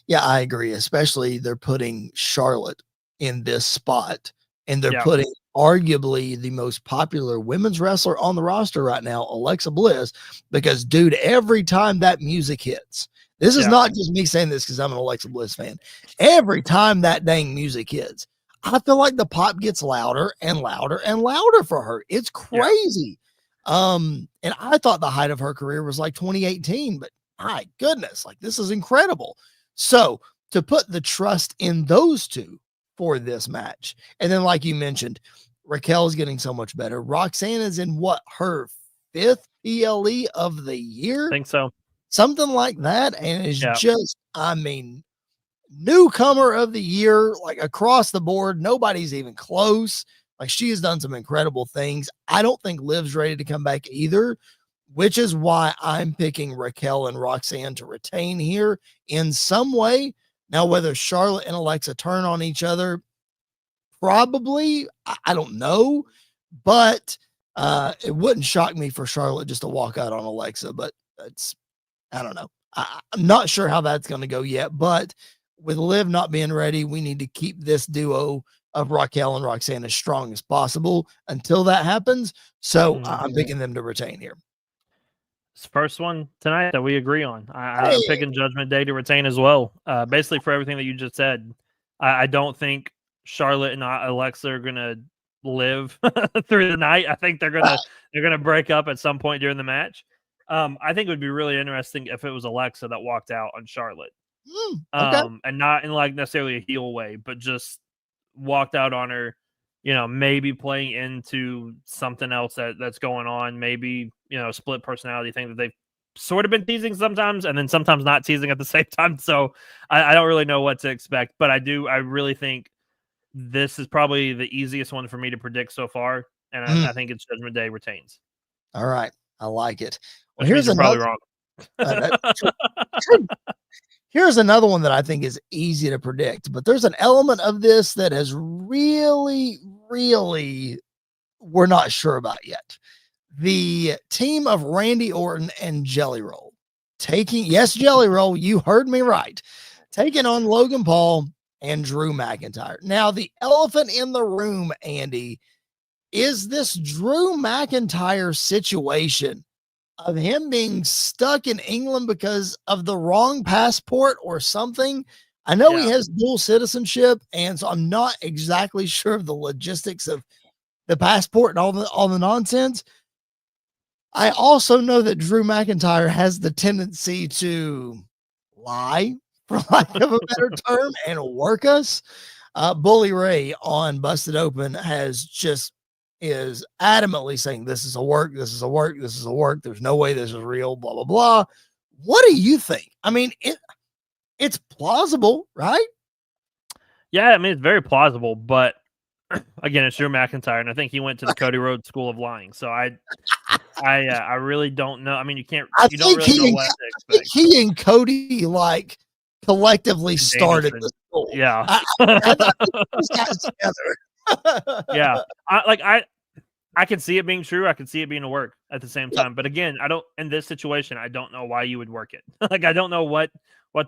Yeah, I agree. Especially they're putting Charlotte in this spot, and they're putting arguably the most popular women's wrestler on the roster right now, Alexa Bliss, because dude, every time that music hits, this is not just me saying this because I'm an Alexa Bliss fan. Every time that dang music hits, I feel like the pop gets louder and louder and louder for her. It's crazy. And I thought the height of her career was like 2018, but my goodness, like this is incredible. So to put the trust in those two for this match, and then like you mentioned, Raquel's getting so much better. Roxanne is in what, her 5th PLE of the year? I think so. Something like that. And it's just, I mean, newcomer of the year, like across the board. Nobody's even close. Like she has done some incredible things. I don't think Liv's ready to come back either, which is why I'm picking Raquel and Roxanne to retain here in some way. Now, whether Charlotte and Alexa turn on each other, probably, I don't know, but it wouldn't shock me for Charlotte just to walk out on Alexa, but I don't know. I'm not sure how that's going to go yet, but with Liv not being ready, we need to keep this duo of Raquel and Roxanne as strong as possible until that happens. So I'm picking them to retain here. It's the first one tonight that we agree on. I'm picking Judgment Day to retain as well. Basically for everything that you just said. I don't think Charlotte and Alexa are gonna live through the night. I think they're gonna break up at some point during the match. I think it would be really interesting if it was Alexa that walked out on Charlotte. And not in like necessarily a heel way, but just walked out on her, maybe playing into something else that's going on, maybe, split personality thing that they've sort of been teasing sometimes and then sometimes not teasing at the same time. So I don't really know what to expect, but I really think this is probably the easiest one for me to predict so far. And I think it's Judgment Day retains. All right. I like it. Well, here's probably wrong. Here's another one that I think is easy to predict, but there's an element of this that has really, really, we're not sure about yet. The team of Randy Orton and Jelly Roll Jelly Roll, you heard me right, taking on Logan Paul and Drew McIntyre. Now, the elephant in the room, Andy, is this Drew McIntyre situation of him being stuck in England because of the wrong passport or something. I know he has dual citizenship, and so I'm not exactly sure of the logistics of the passport and all the nonsense. I also know that Drew McIntyre has the tendency to lie, for lack of a better term, and work us. Bully Ray on Busted Open is adamantly saying this is a work. There's no way this is real, blah, blah, blah. What do you think? I mean, it's plausible, right? Yeah, I mean, it's very plausible, but again, it's Drew McIntyre, and I think he went to the Cody Rhodes School of Lying. So I really don't know. I mean, you don't really know what to expect. He and Cody like collectively started the school. Yeah. Yeah. I can see it being true. I can see it being a work at the same time. But again, in this situation, I don't know why you would work it. Like, I don't know what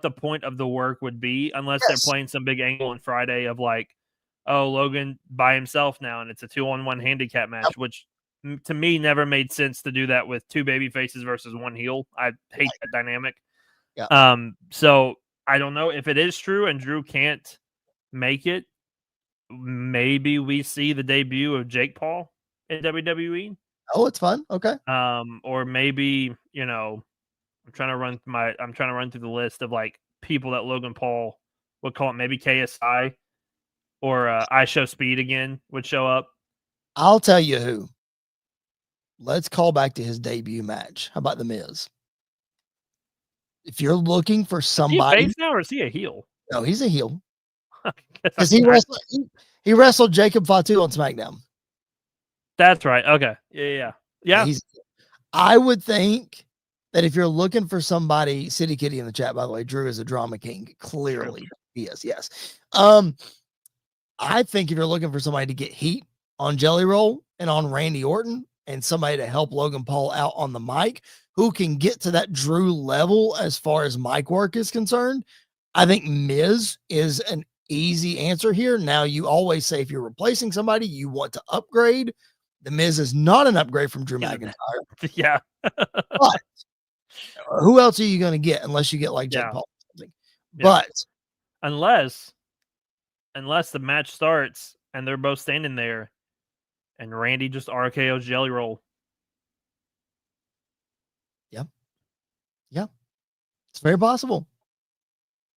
the point of the work would be unless they're playing some big angle on Friday of like, oh, Logan by himself now, and it's a 2-on-1 handicap match, which to me never made sense to do that with two baby faces versus one heel. I hate that dynamic. Yeah. So I don't know if it is true and Drew can't make it. Maybe we see the debut of Jake Paul in WWE. Oh, it's fun. Okay. Or maybe, I'm trying to run through the list of like people that Logan Paul would call it. Maybe KSI or I Show Speed again would show up. I'll tell you who. Let's call back to his debut match. How about The Miz? If you're looking for somebody, is he a face now or is he a heel? No, he's a heel. Because he wrestled Jacob Fatu on SmackDown. That's right. Okay. Yeah. I would think that if you're looking for somebody, City Kitty in the chat, by the way, Drew is a drama king. Clearly, he is. Yes. I think if you're looking for somebody to get heat on Jelly Roll and on Randy Orton and somebody to help Logan Paul out on the mic who can get to that Drew level as far as mic work is concerned, I think Miz is an easy answer here. Now, you always say if you're replacing somebody, you want to upgrade. The Miz is not an upgrade from Drew McIntyre. Yeah. But who else are you going to get unless you get like Jake Paul or something? Yeah. But unless the match starts and they're both standing there and Randy just RKO's Jelly Roll. Yeah. It's very possible.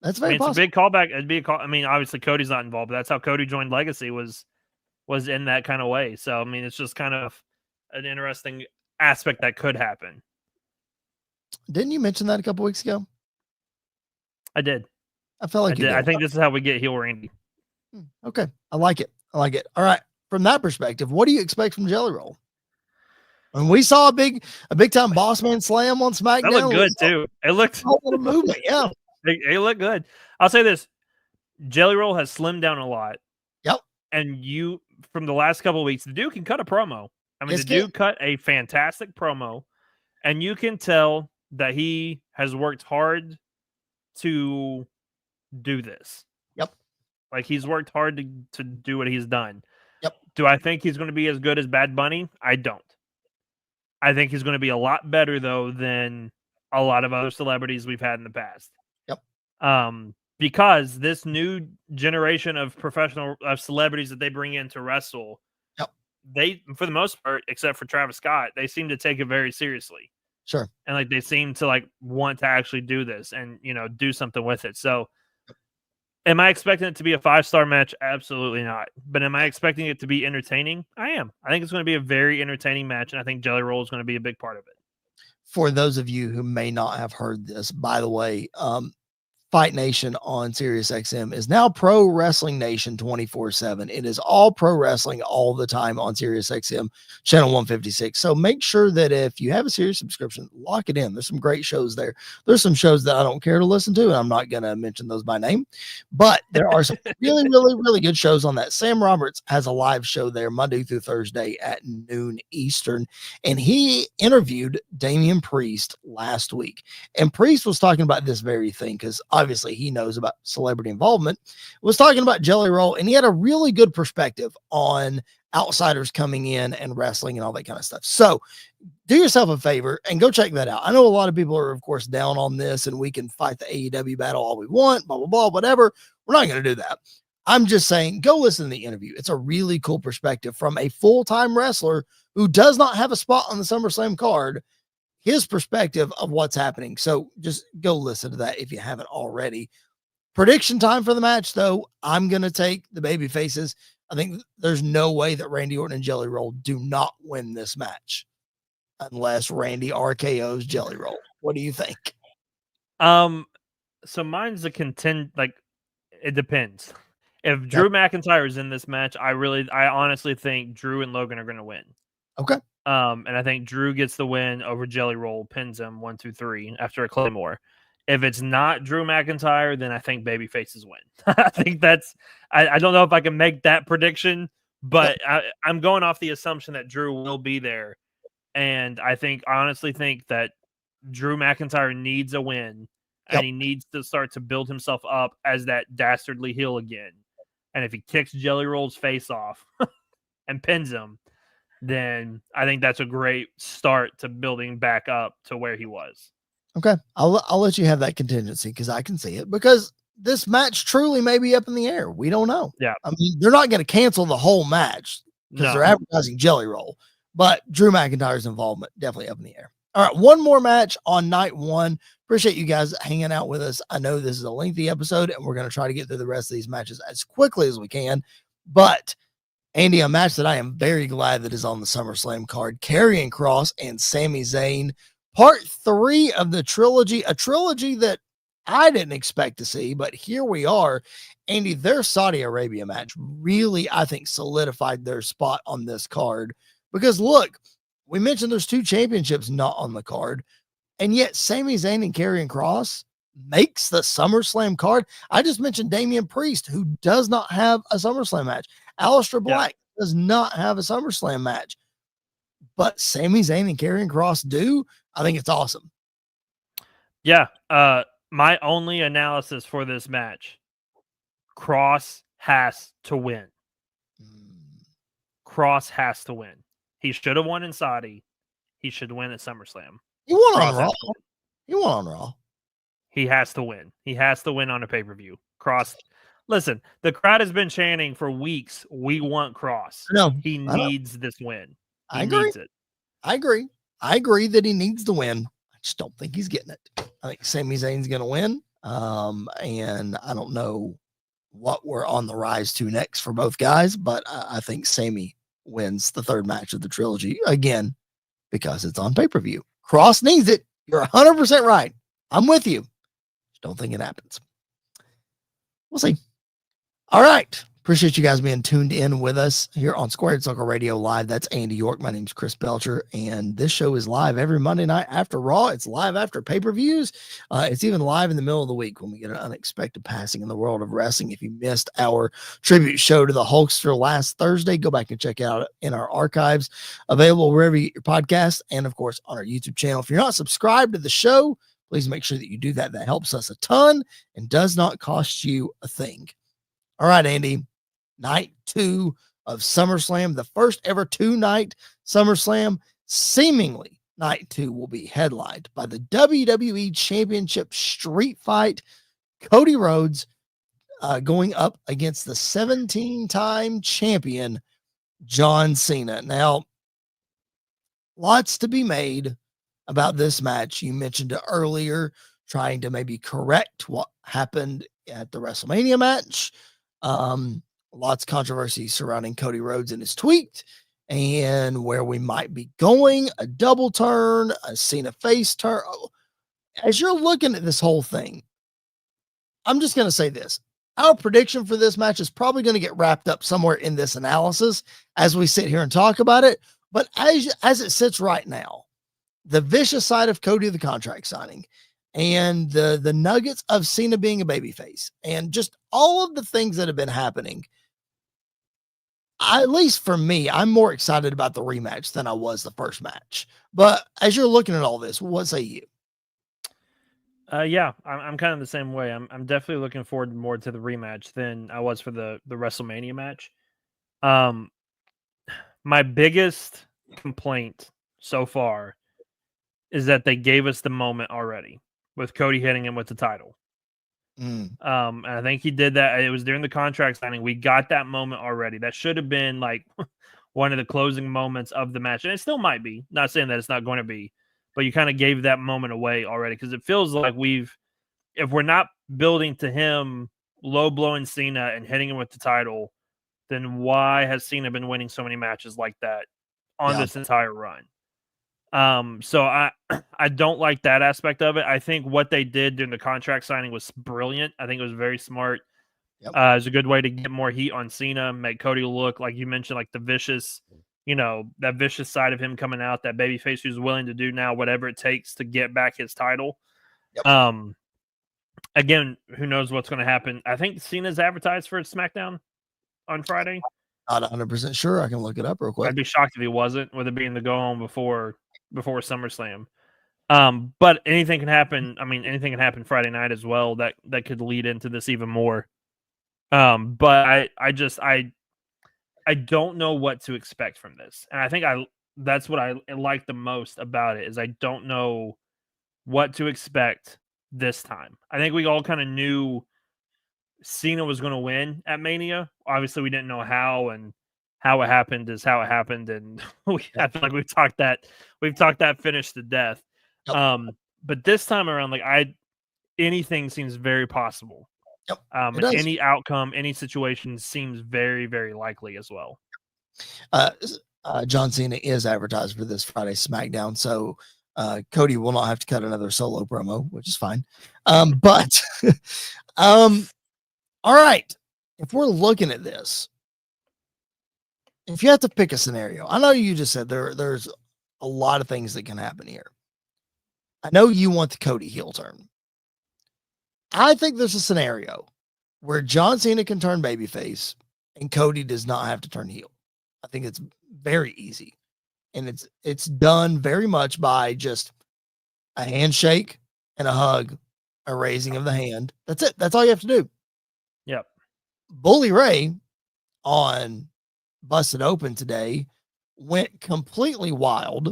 That's very possible. It's a big callback. It'd be a call. I mean, obviously Cody's not involved, but that's how Cody joined Legacy was in that kind of way. So, I mean, it's just kind of an interesting aspect that could happen. Didn't you mention that a couple weeks ago? I did. I felt like you did. I think this is how we get heel Randy. Okay. I like it. All right. From that perspective, what do you expect from Jelly Roll? And we saw a big time boss man slam on SmackDown. That looked good too. It looked a little movement. Yeah. It looked good. I'll say this. Jelly Roll has slimmed down a lot. Yep. And from the last couple of weeks, the dude can cut a promo. I mean, the dude cut a fantastic promo, and you can tell that he has worked hard to do this. Yep. Like, he's worked hard to do what he's done. Yep. Do I think he's going to be as good as Bad Bunny? I don't. I think he's going to be a lot better, though, than a lot of other celebrities we've had in the past. Yep. Because this new generation of celebrities that they bring in to wrestle, yep, they, for the most part, except for Travis Scott, they seem to take it very seriously. Sure. And like they seem to like want to actually do this and, you know, do something with it. So am I expecting it to be a 5-star match? Absolutely not. But am I expecting it to be entertaining? I am. I think it's going to be a very entertaining match, and I think Jelly Roll is going to be a big part of it. For those of you who may not have heard this, by the way, Fight Nation on Sirius XM is now Pro Wrestling Nation 24/7. It is all pro wrestling all the time on Sirius XM channel 156. So make sure that if you have a Sirius subscription, lock it in. There's some great shows there. There's some shows that I don't care to listen to, and I'm not going to mention those by name, but there are some really, really, really good shows on that. Sam Roberts has a live show there Monday through Thursday at noon Eastern, and he interviewed Damian Priest last week, and Priest was talking about this very thing because obviously he knows about celebrity involvement, was talking about Jelly Roll, and he had a really good perspective on outsiders coming in and wrestling and all that kind of stuff. So do yourself a favor and go check that out. I know a lot of people are, of course, down on this, and we can fight the AEW battle all we want, blah, blah, blah, whatever. We're not going to do that. I'm just saying, go listen to the interview. It's a really cool perspective from a full-time wrestler who does not have a spot on the SummerSlam card, his perspective of what's happening. So just go listen to that if you haven't already. Prediction time for the match, though. I'm going to take the baby faces. I think there's no way that Randy Orton and Jelly Roll do not win this match unless Randy RKO's Jelly Roll. What do you think? So mine's a like, it depends. If Drew McIntyre is in this match, I honestly think Drew and Logan are going to win. Okay. And I think Drew gets the win over Jelly Roll, pins him 1, 2, 3 after a Claymore. If it's not Drew McIntyre, then I think babyfaces win. I think that's, I don't know if I can make that prediction, but I'm going off the assumption that Drew will be there. And I honestly think that Drew McIntyre needs a win, and he needs to start to build himself up as that dastardly heel again. And if he kicks Jelly Roll's face off and pins him, then I think that's a great start to building back up to where he was. Okay. I'll let you have that contingency because I can see it, because this match truly may be up in the air. We don't know. Yeah. I mean, they're not going to cancel the whole match because they're advertising Jelly Roll, but Drew McIntyre's involvement definitely up in the air. All right. One more match on night one. Appreciate you guys hanging out with us. I know this is a lengthy episode, and we're going to try to get through the rest of these matches as quickly as we can, but Andy, a match that I am very glad that is on the SummerSlam card, Karrion Kross and Sami Zayn, part 3 of the trilogy, a trilogy that I didn't expect to see, but here we are. Andy, their Saudi Arabia match really, I think, solidified their spot on this card, because look, we mentioned there's 2 championships not on the card, and yet Sami Zayn and Karrion Kross makes the SummerSlam card. I just mentioned Damian Priest, who does not have a SummerSlam match. Aleister Black does not have a SummerSlam match. but Sami Zayn and Karrion Kross do, I think it's awesome. Yeah. My only analysis for this match, Kross has to win. Kross has to win. He should have won in Saudi. He should win at SummerSlam. He won Kross on Raw. He won on Raw. He has to win. He has to win on a pay-per-view. Kross. Listen, the crowd has been chanting for weeks. We want Kross. No, He needs this win. I agree. Needs it. I agree that he needs the win. I just don't think he's getting it. I think Sami Zayn's going to win. And I don't know what we're on the rise to next for both guys, but I think Sami wins the third match of the trilogy again because it's on pay-per-view. Kross needs it. You're 100% right. I'm with you. Don't think it happens. We'll see. All right. Appreciate you guys being tuned in with us here on Squared Circle Radio Live. That's Andy York. My name's Chris Belcher, and this show is live every Monday night after Raw. It's live after pay-per-views. It's even live in the middle of the week when we get an unexpected passing in the world of wrestling. If you missed our tribute show to the Hulkster last Thursday, go back and check it out in our archives, available wherever you get your podcasts, and of course on our YouTube channel. If you're not subscribed to the show, please make sure that you do that. That helps us a ton and does not cost you a thing. All right, Andy. Night 2 of SummerSlam, the first ever 2-night SummerSlam. Seemingly, night 2 will be headlined by the WWE Championship Street Fight. Cody Rhodes going up against the 17-time champion, John Cena. Now, lots to be made about this match. You mentioned it earlier, trying to maybe correct what happened at the WrestleMania match. Lots of controversy surrounding Cody Rhodes and his tweet and where we might be going, a double turn, a Cena face turn. As you're looking at this whole thing, I'm just going to say this. Our prediction for this match is probably going to get wrapped up somewhere in this analysis as we sit here and talk about it. But as it sits right now, the vicious side of Cody, the contract signing, and the nuggets of Cena being a babyface, and just all of the things that have been happening, at least for me, I'm more excited about the rematch than I was the first match. But as you're looking at all this, what say you? Yeah, I'm kind of the same way. I'm definitely looking forward more to the rematch than I was for the WrestleMania match. My biggest complaint so far is that they gave us the moment already with Cody hitting him with the title. And I think he did that. It was during the contract signing. We got that moment already. That should have been like one of the closing moments of the match. And it still might be. Not saying that it's not going to be, but you kind of gave that moment away already because it feels like if we're not building to him low blowing Cena and hitting him with the title, then why has Cena been winning so many matches like that on this entire run? So I don't like that aspect of it. I think what they did during the contract signing was brilliant. I think it was very smart. It was a good way to get more heat on Cena, make Cody look, like you mentioned, like the vicious, that vicious side of him coming out, that babyface who's willing to do now whatever it takes to get back his title. Again, who knows what's going to happen? I think Cena's advertised for SmackDown on Friday. Not 100% sure. I can look it up real quick. I'd be shocked if he wasn't, with it being the go home before SummerSlam. But anything can happen. I mean, anything can happen Friday night as well. That could lead into this even more. But I don't know what to expect from this, and I think that's what I like the most about it is I don't know what to expect this time. I think we all kind of knew Cena was going to win at Mania. Obviously, we didn't know how, and how it happened is how it happened, and I feel like we've talked that finish to death. But this time around, like anything seems very possible. And any outcome, any situation seems very, very likely as well. John Cena is advertised for this Friday SmackDown, so Cody will not have to cut another solo promo, which is fine. But all right, if we're looking at this, if you have to pick a scenario, I know you just said there's a lot of things that can happen here. I know you want the Cody heel turn. I think there's a scenario where John Cena can turn babyface and Cody does not have to turn heel. I think it's very easy. and it's done very much by just a handshake and a hug, a raising of the hand. That's it. That's all you have to do. Yep. Bully Ray on Busted Open today went completely wild,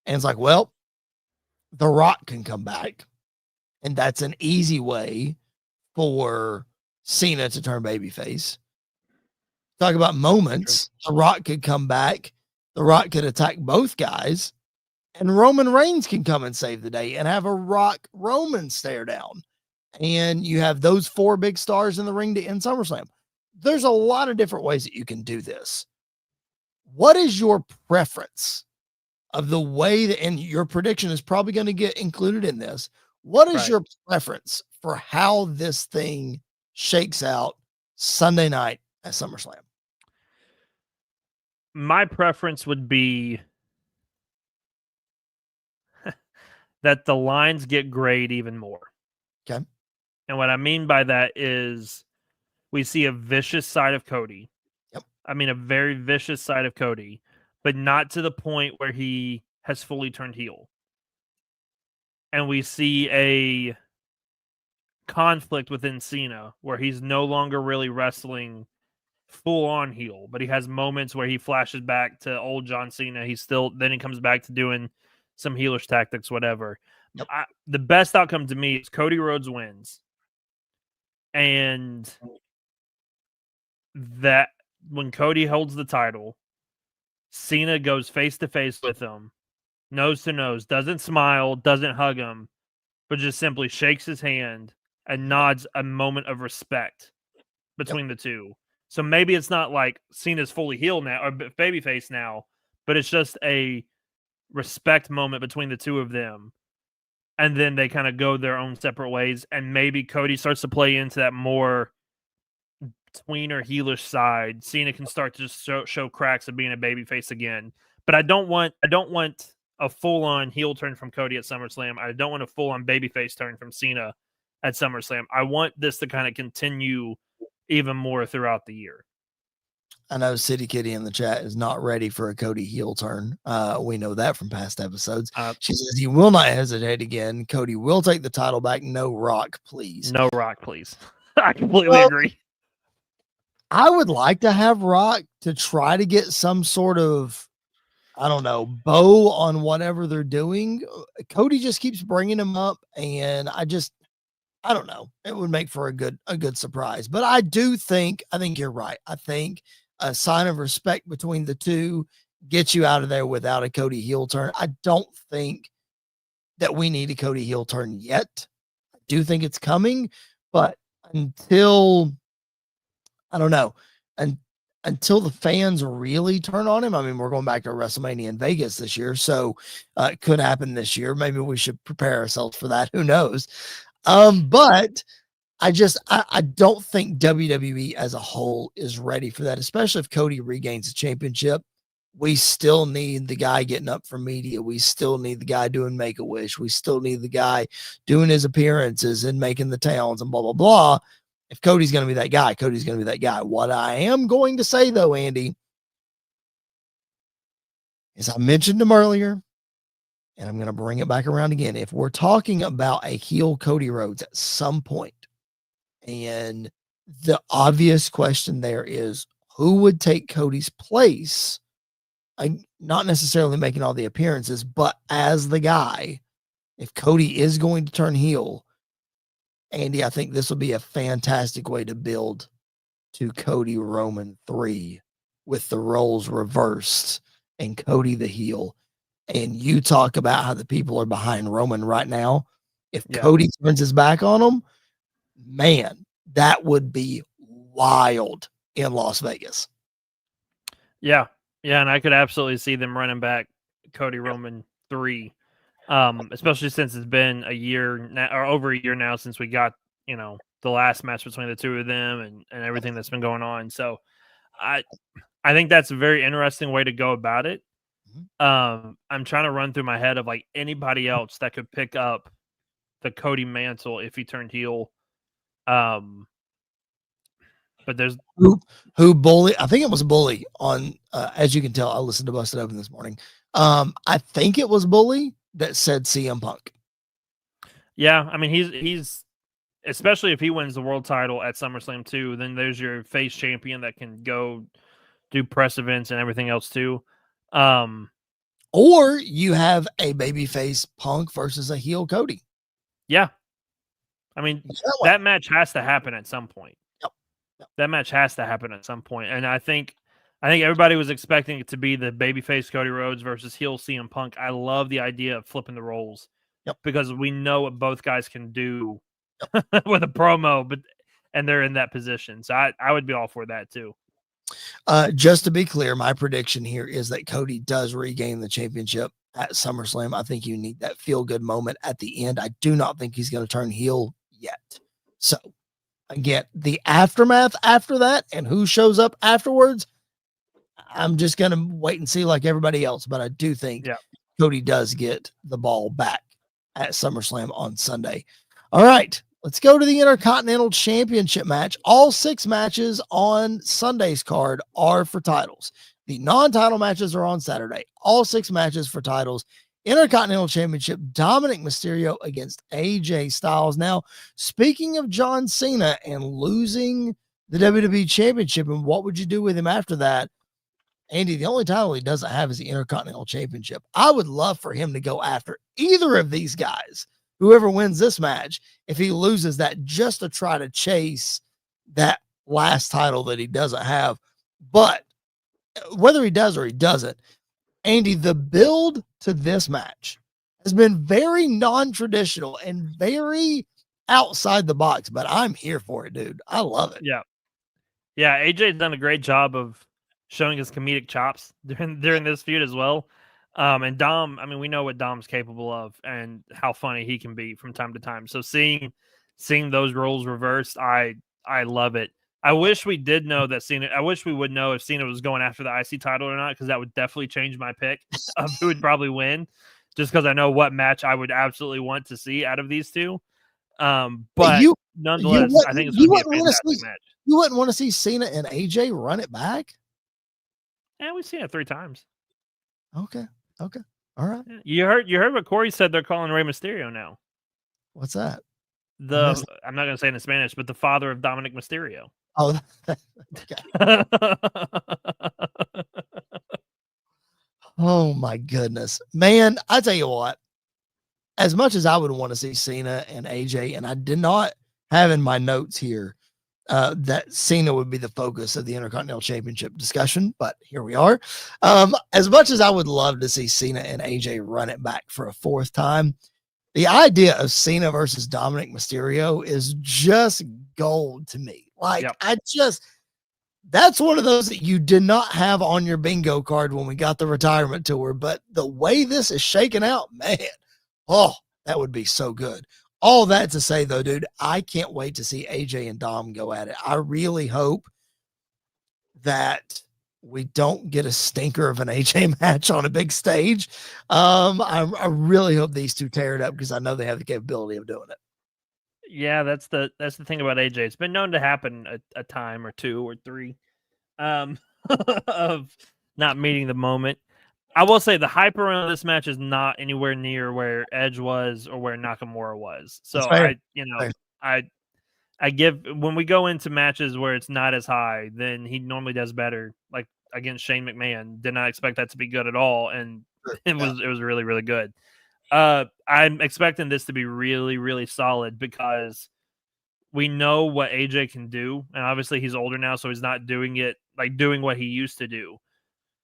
and it's like, well, The Rock can come back, and that's an easy way for Cena to turn babyface. Talk about moments. The Rock could come back. The Rock could attack both guys, and Roman Reigns can come and save the day and have a Rock Roman stare down. And you have those 4 big stars in the ring to end SummerSlam. There's a lot of different ways that you can do this. What is your preference of the way that, and your prediction is probably going to get included in this. What is your preference for how this thing shakes out Sunday night at SummerSlam? My preference would be that the lines get grayed even more. Okay. And what I mean by that is we see a vicious side of Cody. Yep. I mean, a very vicious side of Cody, but not to the point where he has fully turned heel. And we see a conflict within Cena where he's no longer really wrestling full on heel, but he has moments where he flashes back to old John Cena. Then he comes back to doing some heelish tactics, whatever. Yep. The best outcome to me is Cody Rhodes wins. And that when Cody holds the title, Cena goes face to face with him, nose to nose, doesn't smile, doesn't hug him, but just simply shakes his hand and nods a moment of respect between the two. So maybe it's not like Cena's fully heel now or babyface now, but it's just a respect moment between the two of them. And then they kind of go their own separate ways. And maybe Cody starts to play into that more tweener heelish side. Cena can start to just show cracks of being a babyface again. But I don't want a full on heel turn from Cody at SummerSlam. I don't want a full on babyface turn from Cena at SummerSlam. I want this to kind of continue even more throughout the year. I know City Kitty in the chat is not ready for a Cody heel turn. We know that from past episodes. She says he will not hesitate again. Cody will take the title back. No Rock, please. No Rock, please. I completely agree. I would like to have Rock to try to get some sort of, I don't know, bow on whatever they're doing. Cody just keeps bringing him up, and I don't know. It would make for a good surprise. But I think you're right. I think a sign of respect between the two gets you out of there without a Cody heel turn. I don't think that we need a Cody heel turn yet. I do think it's coming, but until, I don't know, until the fans really turn on him. I mean, we're going back to WrestleMania in Vegas this year, so it could happen this year. Maybe we should prepare ourselves for that. Who knows? But I don't think WWE as a whole is ready for that, especially if Cody regains the championship. We still need the guy getting up for media. We still need the guy doing Make-A-Wish. We still need the guy doing his appearances and making the towns and blah, blah, blah. If Cody's going to be that guy, Cody's going to be that guy. What I am going to say, though, Andy, is I mentioned him earlier, and I'm going to bring it back around again. If we're talking about a heel Cody Rhodes at some point, and the obvious question there is who would take Cody's place? Not necessarily making all the appearances, but as the guy, if Cody is going to turn heel, Andy, I think this will be a fantastic way to build to Cody Roman 3 with the roles reversed and Cody the heel. And you talk about how the people are behind Roman right now. If Cody turns his back on him, man, that would be wild in Las Vegas. Yeah. Yeah. And I could absolutely see them running back Cody Roman 3, especially since it's been a year now, or over a year now since we got, the last match between the two of them and everything that's been going on. So I think that's a very interesting way to go about it. I'm trying to run through my head of like anybody else that could pick up the Cody mantle if he turned heel. But there's who Bully. I think it was Bully on, as you can tell, I listened to Busted Open this morning. I think it was Bully that said CM Punk. Yeah, I mean he's especially if he wins the world title at SummerSlam too, then there's your face champion that can go do press events and everything else too. Or you have a babyface Punk versus a heel Cody. Yeah. I mean, that match has to happen at some point. Yep. Yep. That match has to happen at some point. And I think everybody was expecting it to be the babyface Cody Rhodes versus heel CM Punk. I love the idea of flipping the roles. Yep. Because we know what both guys can do with a promo, and they're in that position. So I would be all for that too. Just to be clear, my prediction here is that Cody does regain the championship at SummerSlam. I think you need that feel-good moment at the end. I do not think he's going to turn heel yet. So, again, the aftermath after that and who shows up afterwards, I'm just going to wait and see like everybody else. But I do think Cody does get the ball back at SummerSlam on Sunday. All right. Let's go to the Intercontinental Championship match. All 6 matches on Sunday's card are for titles. The non-title matches are on Saturday. All 6 matches for titles. Intercontinental Championship, Dominic Mysterio against AJ Styles. Now, speaking of John Cena and losing the WWE Championship, and what would you do with him after that? Andy, the only title he doesn't have is the Intercontinental Championship. I would love for him to go after either of these guys. Whoever wins this match, if he loses that, just to try to chase that last title that he doesn't have. But whether he does or he doesn't, Andy, the build to this match has been very non-traditional and very outside the box, but I'm here for it, dude. I love it. Yeah. Yeah, AJ's done a great job of showing his comedic chops during this feud as well. And Dom, I mean, we know what Dom's capable of and how funny he can be from time to time. So seeing those roles reversed, I love it. I wish we did know that Cena. I wish we would know if Cena was going after the IC title or not, because that would definitely change my pick of who would probably win. Just because I know what match I would absolutely want to see out of these two. But nonetheless, I think it's going to be a fantastic match. You wouldn't want to see Cena and AJ run it back? Yeah, we've seen it 3 times. Okay. All right. You heard what Corey said. They're calling Rey Mysterio now. What's that? I'm not going to say it in Spanish, but the father of Dominic Mysterio. Oh, okay. Oh my goodness, man. I tell you what, as much as I would want to see Cena and AJ, and I did not have in my notes here that Cena would be the focus of the Intercontinental Championship discussion, but here we are. As much as I would love to see Cena and AJ run it back for a 4th time, the idea of Cena versus Dominic Mysterio is just gold to me. Like, that's one of those that you did not have on your bingo card when we got the retirement tour, but the way this is shaking out, man, that would be so good. All that to say, though, dude, I can't wait to see AJ and Dom go at it. I really hope that we don't get a stinker of an AJ match on a big stage. I really hope these two tear it up, because I know they have the capability of doing it. Yeah, that's the thing about AJ. It's been known to happen a time or 2 or 3 of not meeting the moment. I will say the hype around this match is not anywhere near where Edge was or where Nakamura was. So I give, when we go into matches where it's not as high, then he normally does better. Like against Shane McMahon, did not expect that to be good at all, and it was really, really good. I'm expecting this to be really, really solid, because we know what AJ can do, and obviously he's older now, so he's not doing what he used to do.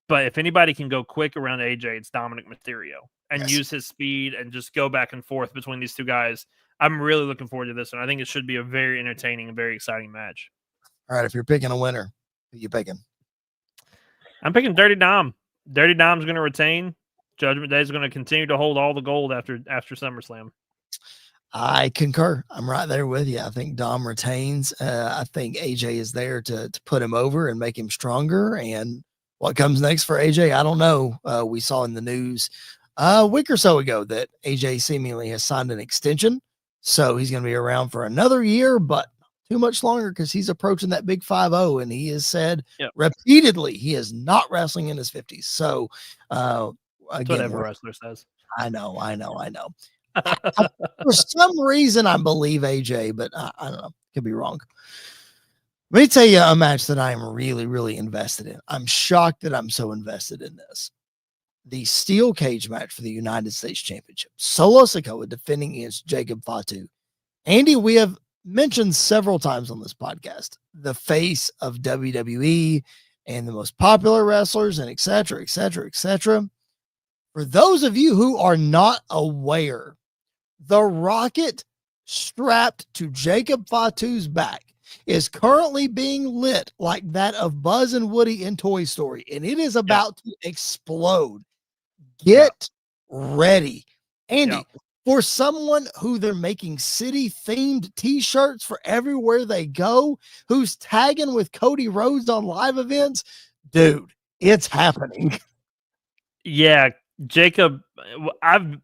But if anybody can go quick around AJ, it's Dominic Mysterio, and use his speed and just go back and forth between these two guys. I'm really looking forward to this one. I think it should be a very entertaining and very exciting match. All right, if you're picking a winner, who are you picking? I'm picking Dirty Dom. Dirty Dom's going to retain. Judgment Day is going to continue to hold all the gold after SummerSlam. I concur. I'm right there with you. I think Dom retains. I think AJ is there to put him over and make him stronger. And what comes next for AJ, I don't know. We saw in the news a week or so ago that AJ seemingly has signed an extension. So he's going to be around for another year, but too much longer, because he's approaching that big 5-0, and he has said repeatedly he is not wrestling in his 50s. So That's what every wrestler says. I know. For some reason, I believe AJ, but I don't know. Could be wrong. Let me tell you a match that I am really, really invested in. I'm shocked that I'm so invested in this. The steel cage match for the United States Championship. Solo Sikoa defending against Jacob Fatu. Andy, we have mentioned several times on this podcast the face of WWE and the most popular wrestlers and et cetera, et cetera, et cetera. For those of you who are not aware, the rocket strapped to Jacob Fatu's back is currently being lit like that of Buzz and Woody in Toy Story, and it is about to explode. Get ready. Andy, for someone who they're making city-themed T-shirts for everywhere they go, who's tagging with Cody Rhodes on live events, dude, it's happening. Yeah, Jacob, I've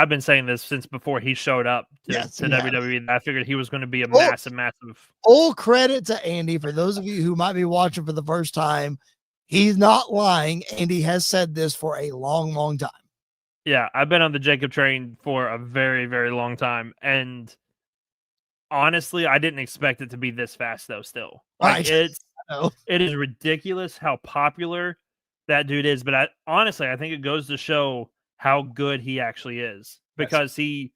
been saying this since before he showed up to WWE. I figured he was going to be a massive. Full credit to Andy. For those of you who might be watching for the first time, he's not lying. Andy has said this for a long, long time. Yeah, I've been on the Jacob train for a very, very long time. And honestly, I didn't expect it to be this fast, though, still. Like, it is ridiculous how popular that dude is. But honestly, I think it goes to show how good he actually is. Because we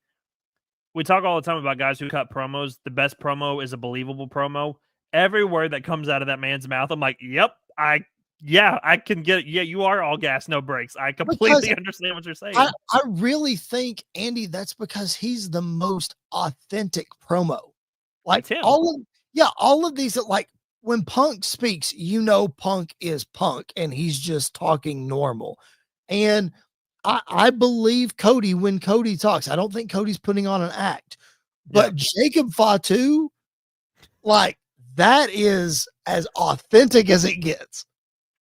talk all the time about guys who cut promos. The best promo is a believable promo. Every word that comes out of that man's mouth, I'm like, yep, I can get it. Yeah, you are all gas, no brakes. I completely understand what you're saying. I really think, Andy, that's because he's the most authentic promo. Like all of these, like when Punk speaks, Punk is Punk and he's just talking normal. And I believe Cody when Cody talks. I don't think Cody's putting on an act. But Jacob Fatu, like, that is as authentic as it gets.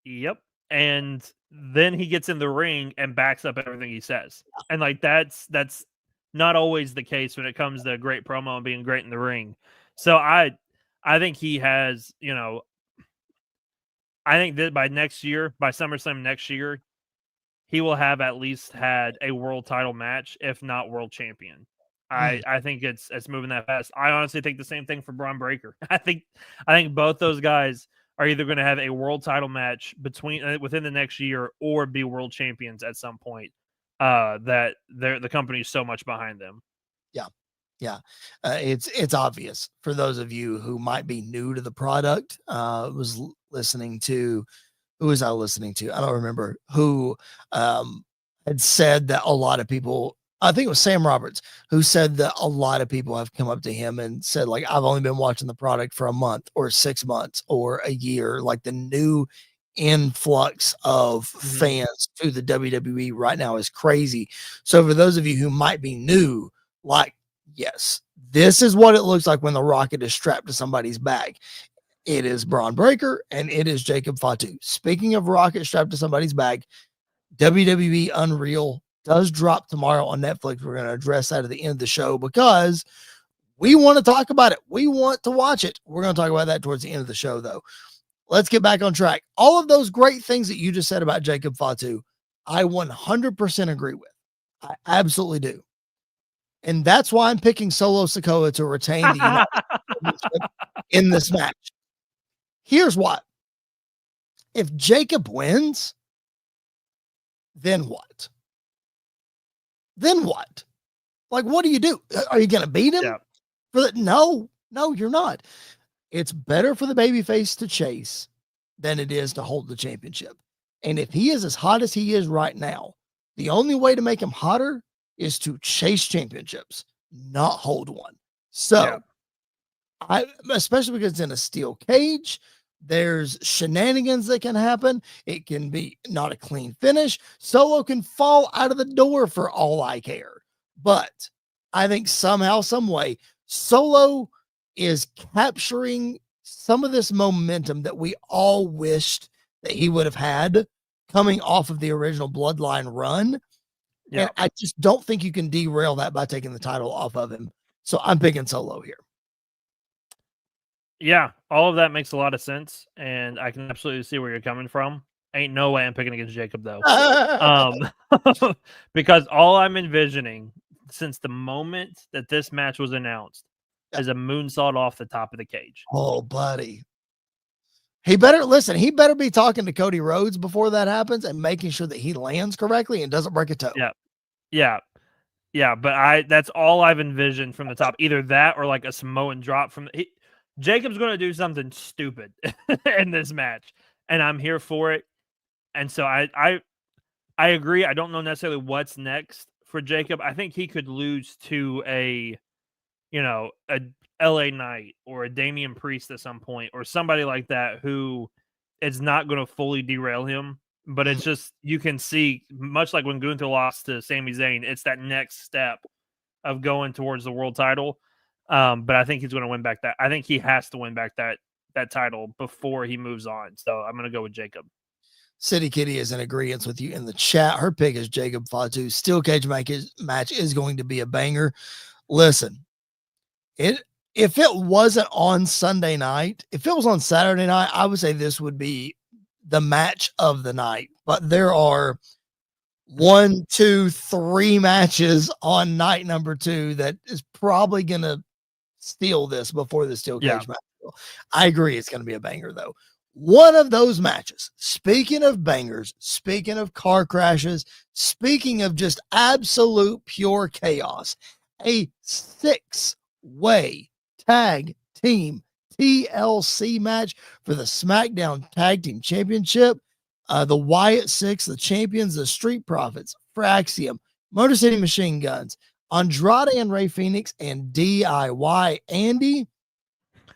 Yep. And then he gets in the ring and backs up everything he says. And like that's not always the case when it comes to great promo and being great in the ring. So I think he has, I think that by SummerSlam next year, he will have at least had a world title match, if not world champion. I think it's moving that fast. I honestly think the same thing for Braun Breaker. I think both those guys are either going to have a world title match within the next year or be world champions at some point. That the company is so much behind them. Yeah. It's obvious for those of you who might be new to the product. Was listening to who was I listening to? I don't remember who had said that a lot of people. I think it was Sam Roberts who said that a lot of people have come up to him and said, like, I've only been watching the product for a month or 6 months or a year. Like, the new influx of fans to the WWE right now is crazy. So for those of you who might be new, like, yes, this is what it looks like when the rocket is strapped to somebody's back. It is Braun Breaker and it is Jacob Fatu. Speaking of rocket strapped to somebody's back, WWE Unreal does drop tomorrow on Netflix. We're going to address that at the end of the show because we want to talk about it. We want to watch it. We're going to talk about that towards the end of the show, though. Let's get back on track. All of those great things that you just said about Jacob Fatu, I 100% agree with. I absolutely do. And that's why I'm picking Solo Sikoa to retain the United Championship in this match. Here's what. If Jacob wins, then what? Then what? Like, what do you do? Are you going to beat him? Yeah. No, you're not. It's better for the babyface to chase than it is to hold the championship. And if he is as hot as he is right now, the only way to make him hotter is to chase championships, not hold one. So, especially because it's in a steel cage, there's shenanigans that can happen. It can be not a clean finish. Solo can fall out of the door for all I care. But I think somehow, some way, Solo is capturing some of this momentum that we all wished that he would have had coming off of the original Bloodline run. Yeah. And I just don't think you can derail that by taking the title off of him. So I'm picking Solo here. Yeah, all of that makes a lot of sense, and I can absolutely see where you're coming from. Ain't no way I'm picking against Jacob though. Because all I'm envisioning since the moment that this match was announced is a moonsault off the top of the cage. Oh, buddy. He better be talking to Cody Rhodes before that happens and making sure that he lands correctly and doesn't break a toe. Yeah, but that's all I've envisioned from the top. Either that or like a Samoan drop from Jacob's going to do something stupid in this match, and I'm here for it. And so I agree. I don't know necessarily what's next for Jacob. I think he could lose to a LA Knight or a Damian Priest at some point, or somebody like that who is not going to fully derail him. But it's just, you can see, much like when Gunther lost to Sami Zayn, it's that next step of going towards the world title. But I think he's going to win back that. I think he has to win back that title before he moves on. So I'm going to go with Jacob. City Kitty is in agreement with you in the chat. Her pick is Jacob Fatu. Steel cage match is going to be a banger. Listen, if it wasn't on Sunday night, if it was on Saturday night, I would say this would be the match of the night. But there are 1, 2, 3 matches on night number 2 that is probably going to steal this before the steel cage match. I agree. It's going to be a banger though. One of those matches, speaking of bangers, speaking of car crashes, speaking of just absolute pure chaos, a 6-way tag team TLC match for the SmackDown Tag Team Championship. The Wyatt Six, the champions, the Street Profits, Fraxium, Motor City Machine Guns, Andrade and Rey Fenix, and DIY. Andy,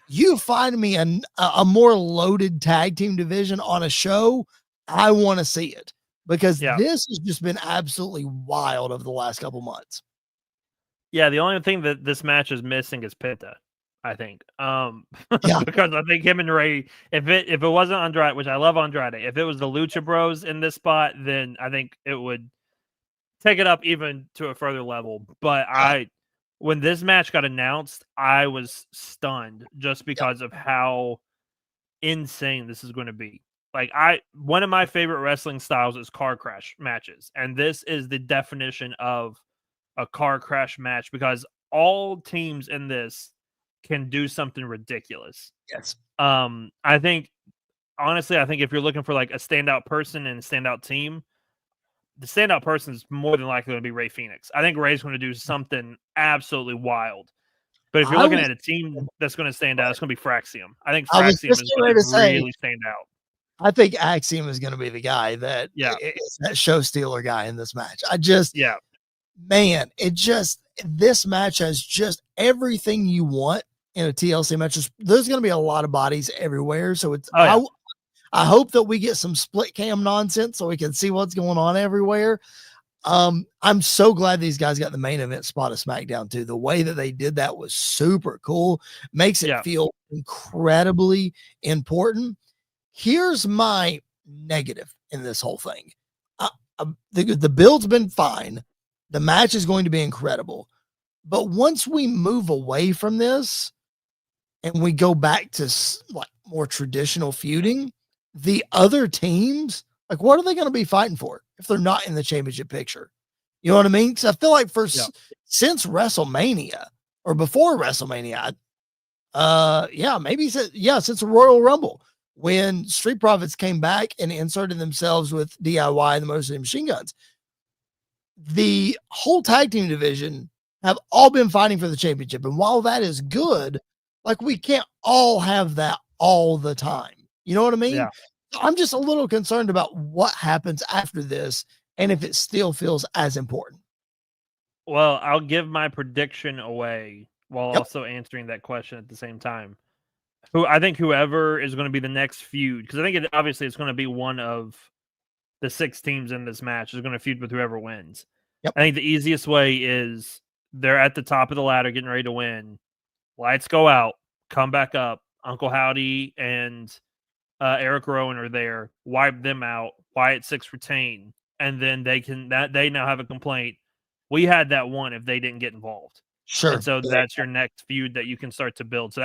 you find me a more loaded tag team division on a show, I want to see it, because this has just been absolutely wild over the last couple months. Yeah, the only thing that this match is missing is Penta, I think. Because I think him and Ray, if it wasn't Andrade, which I love Andrade, if it was the Lucha Bros in this spot, then I think it would take it up even to a further level. But when this match got announced, I was stunned just because of how insane this is going to be. Like, one of my favorite wrestling styles is car crash matches, and this is the definition of a car crash match because all teams in this can do something ridiculous. Yes. I think if you're looking for like a standout person and a standout team, the standout person is more than likely going to be Rey Fenix. I think Ray's going to do something absolutely wild. But if you're looking at a team that's going to stand out, it's going to be Fraxium. I think Fraxium is going to really stand out. I think Axiom is going to be the guy that is that show stealer guy in this match. Man, this match has just everything you want in a TLC match. There's going to be a lot of bodies everywhere. So I hope that we get some split cam nonsense so we can see what's going on everywhere. I'm so glad these guys got the main event spot of SmackDown too. The way that they did that was super cool. Makes it feel incredibly important. Here's my negative in this whole thing. The build's been fine. The match is going to be incredible. But once we move away from this and we go back to like more traditional feuding, the other teams, like, what are they going to be fighting for if they're not in the championship picture? You know what I mean? Because I feel like since WrestleMania or before WrestleMania, since the Royal Rumble, when Street Profits came back and inserted themselves with DIY and the Motor City Machine Guns, the whole tag team division have all been fighting for the championship. And while that is good, like, we can't all have that all the time. You know what I mean? Yeah. I'm just a little concerned about what happens after this and if it still feels as important. Well, I'll give my prediction away while also answering that question at the same time. I think whoever is going to be the next feud, because I think obviously it's going to be one of the 6 teams in this match is going to feud with whoever wins. Yep. I think the easiest way is they're at the top of the ladder getting ready to win. Lights go out, come back up. Uncle Howdy and Eric Rowan are there, wipe them out. Wyatt Six retain, and then they now have a complaint. We had that one if they didn't get involved. Sure. And so that's your next feud that you can start to build. So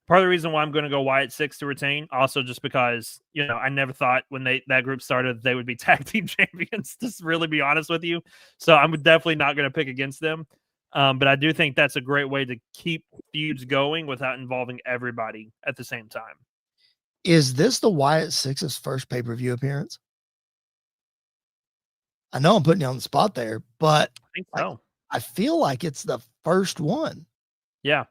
Part of the reason why I'm going to go Wyatt 6 to retain, also just because, I never thought when that group started they would be tag team champions, to really be honest with you. So I'm definitely not going to pick against them. But I do think that's a great way to keep feuds going without involving everybody at the same time. Is this the Wyatt Six's first pay-per-view appearance? I know I'm putting you on the spot there, but I think so. I feel like it's the first one. Yeah.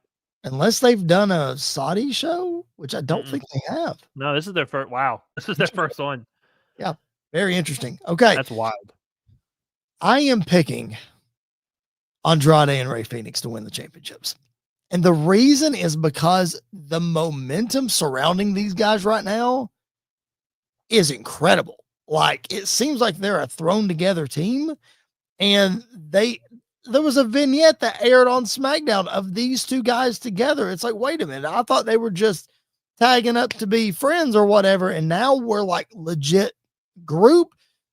Unless they've done a Saudi show, which I don't think they have. No, this is their first. Wow. This is their first one. Yeah. Very interesting. Okay. That's wild. I am picking Andrade and Rey Fenix to win the championships. And the reason is because the momentum surrounding these guys right now is incredible. Like, it seems like they're a thrown together team. And there was a vignette that aired on SmackDown of these two guys together. It's like, wait a minute. I thought they were just tagging up to be friends or whatever. And now we're like legit group.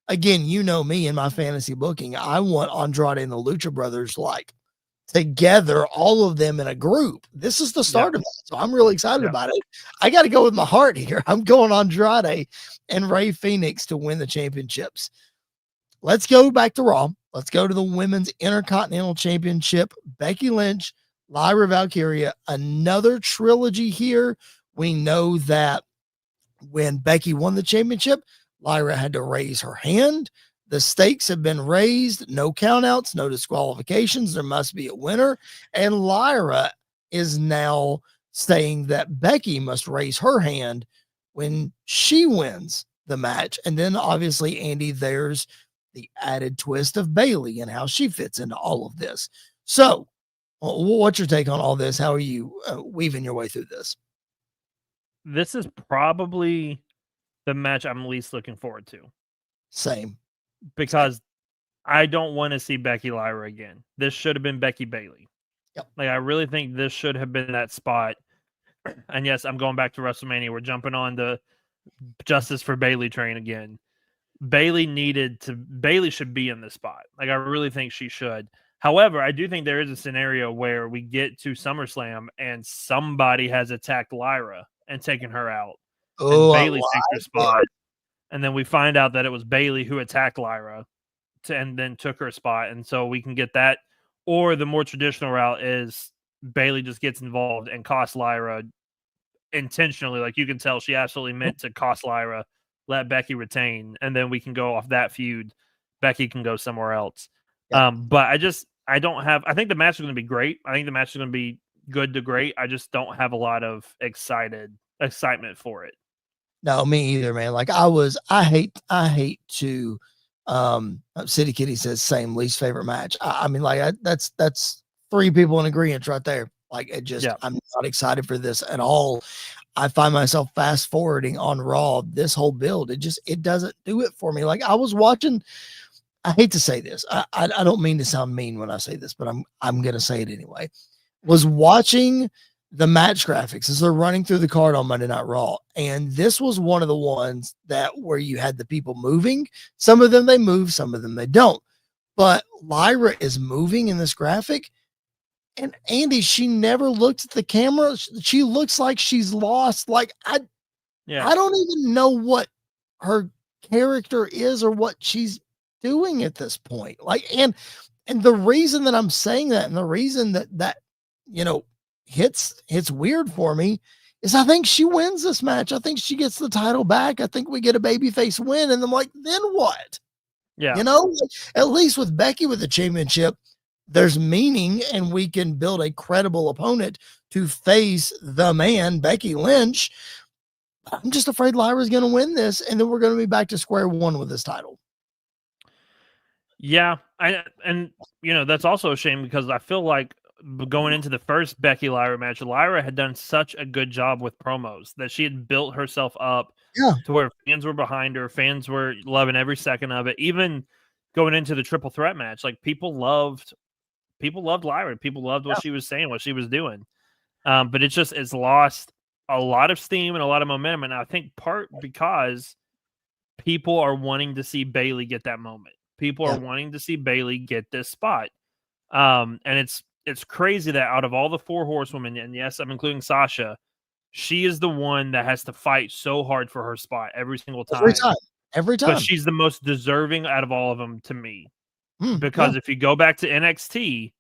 Again, you know me in my fantasy booking. I want Andrade and the Lucha Brothers like together, all of them in a group. This is the start of that. So I'm really excited about it. I got to go with my heart here. I'm going Andrade and Rey Fenix to win the championships. Let's go back to Raw. Let's go to the Women's Intercontinental Championship. Becky Lynch, Lyra Valkyria, another trilogy here. We know that when Becky won the championship, Lyra had to raise her hand. The stakes have been raised. No countouts, no disqualifications. There must be a winner. And Lyra is now saying that Becky must raise her hand when she wins the match. And then obviously, Andy, there's the added twist of Bayley and how she fits into all of this. So what's your take on all this? How are you weaving your way through this? This is probably the match I'm least looking forward to. Same. Because I don't want to see Becky Lyra again. This should have been Becky Bayley. Yep. Like, I really think this should have been that spot. And yes, I'm going back to WrestleMania. We're jumping on the Justice for Bayley train again. Bayley should be in this spot. Like, I really think she should. However, I do think there is a scenario where we get to SummerSlam and somebody has attacked Lyra and taken her out. And Bayley takes her spot. And then we find out that it was Bayley who attacked Lyra and then took her spot. And so we can get that. Or the more traditional route is Bayley just gets involved and costs Lyra intentionally. Like, you can tell she absolutely meant to cost Lyra, let Becky retain, and then we can go off that feud. Becky can go somewhere else. Yeah. But I think the match is going to be great. I think the match is going to be good to great. I just don't have a lot of excitement for it. No, me either, man. Like, I hate to, City Kitty says same least favorite match. I mean, like, that's three people in agreement right there. Like, I'm not excited for this at all. I find myself fast forwarding on Raw, this whole build. It doesn't do it for me. Like, I was watching, I hate to say this. I don't mean to sound mean when I say this, but I'm going to say it anyway. Was watching the match graphics as they're running through the card on Monday Night Raw. And this was one of the ones where you had the people moving. Some of them they move, some of them they don't. But Lyra is moving in this graphic. And Andy, she never looks at the camera. She looks like she's lost. Like, I don't even know what her character is or what she's doing at this point. Like, and the reason that I'm saying that, and the reason that hits weird for me, is I think she wins this match. I think she gets the title back. I think we get a babyface win. And I'm like, then what? Yeah. At least with Becky with the championship, there's meaning, and we can build a credible opponent to face the man, Becky Lynch. I'm just afraid Lyra's going to win this, and then we're going to be back to square one with this title. Yeah. That's also a shame, because I feel like going into the first Becky Lyra match, Lyra had done such a good job with promos that she had built herself up to where fans were behind her. Fans were loving every second of it. Even going into the triple threat match, like, people loved Lyra. People loved what she was saying, what she was doing. But it's lost a lot of steam and a lot of momentum. And I think part because people are wanting to see Bayley get that moment. People are wanting to see Bayley get this spot. And it's crazy that out of all the four horsewomen, and yes, I'm including Sasha, she is the one that has to fight so hard for her spot every single Every time. time. Every But time. she's the most deserving out of all of them to me. Yeah. Because if you go back to NXT,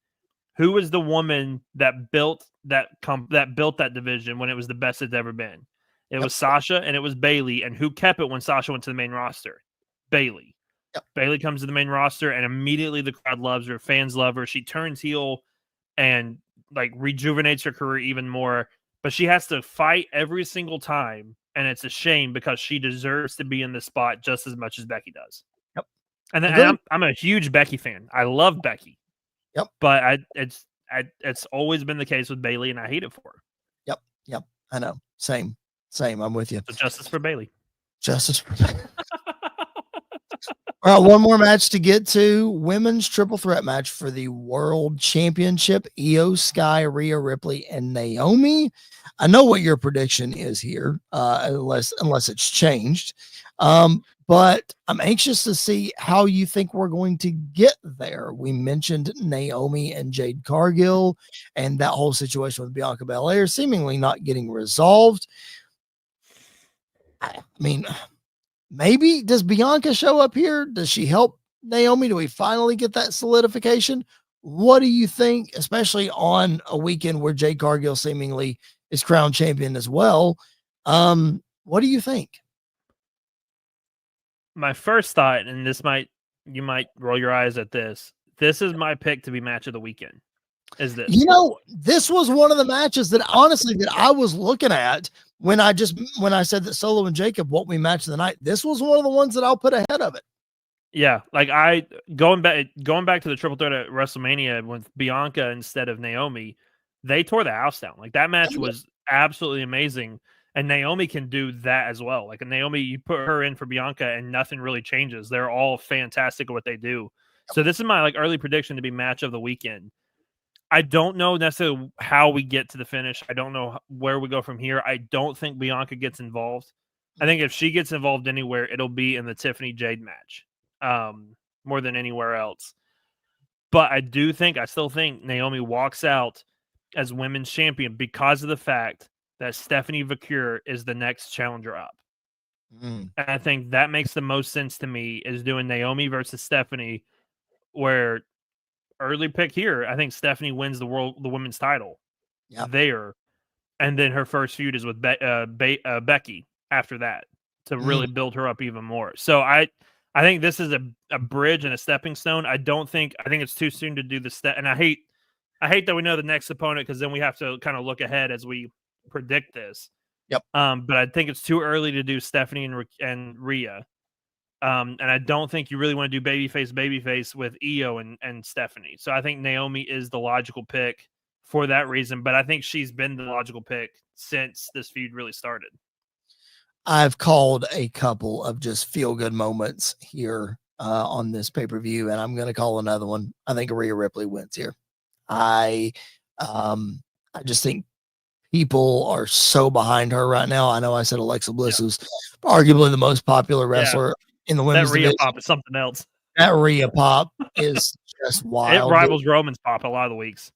who was the woman that built that division when it was the best it's ever been? It was Sasha and it was Bayley. And who kept it when Sasha went to the main roster? Bayley. Yep. Bayley comes to the main roster and immediately the crowd loves her. Fans love her. She turns heel and like rejuvenates her career even more. But she has to fight every single time. And it's a shame because she deserves to be in this spot just as much as Becky does. Yep. And I'm a huge Becky fan. I love Becky. Yep. But it's always been the case with Bayley, and I hate it for her. Yep. I know. Same. I'm with you. So justice for Bayley. Justice for Bayley. All right, one more match to get to. Women's triple threat match for the World Championship. Io Sky, Rhea Ripley, and Naomi. I know what your prediction is here, unless it's changed. But I'm anxious to see how you think we're going to get there. We mentioned Naomi and Jade Cargill and that whole situation with Bianca Belair seemingly not getting resolved. I mean, maybe does Bianca show up here? Does she help Naomi? Do we finally get that solidification? What do you think, especially on a weekend where Jade Cargill seemingly is crowned champion as well? What do you think? My first thought, and you might roll your eyes at this. This is my pick to be match of the weekend. Is this? This was one of the matches that honestly that I was looking at when I said that Solo and Jacob won't be match of the night. This was one of the ones that I'll put ahead of it. Yeah, like going back to the triple threat at WrestleMania with Bianca instead of Naomi, they tore the house down. Like that match was absolutely amazing. And Naomi can do that as well. Like Naomi, you put her in for Bianca and nothing really changes. They're all fantastic at what they do. So this is my early prediction to be match of the weekend. I don't know necessarily how we get to the finish. I don't know where we go from here. I don't think Bianca gets involved. I think if she gets involved anywhere, it'll be in the Tiffany Jade match more than anywhere else. But I still think Naomi walks out as women's champion because of the fact that Stephanie Vaquer is the next challenger up. And I think that makes the most sense to me is doing Naomi versus Stephanie, where early pick here, I think Stephanie wins the women's title there. And then her first feud is with Becky after that to really build her up even more. So I think this is a bridge and a stepping stone. I think it's too soon to do the step. And I hate that we know the next opponent because then we have to kind of look ahead as we predict this. Yep. But I think it's too early to do Stephanie and Rhea. And I don't think you really want to do babyface with Io and Stephanie. So I think Naomi is the logical pick for that reason. But I think she's been the logical pick since this feud really started. I've called a couple of just feel-good moments here on this pay-per-view, and I'm going to call another one. I think Rhea Ripley wins here. I just think people are so behind her right now. I know I said Alexa Bliss was arguably the most popular wrestler in the women's division. That Rhea pop is something else. That Rhea pop is just wild. It rivals Roman's pop a lot of the weeks.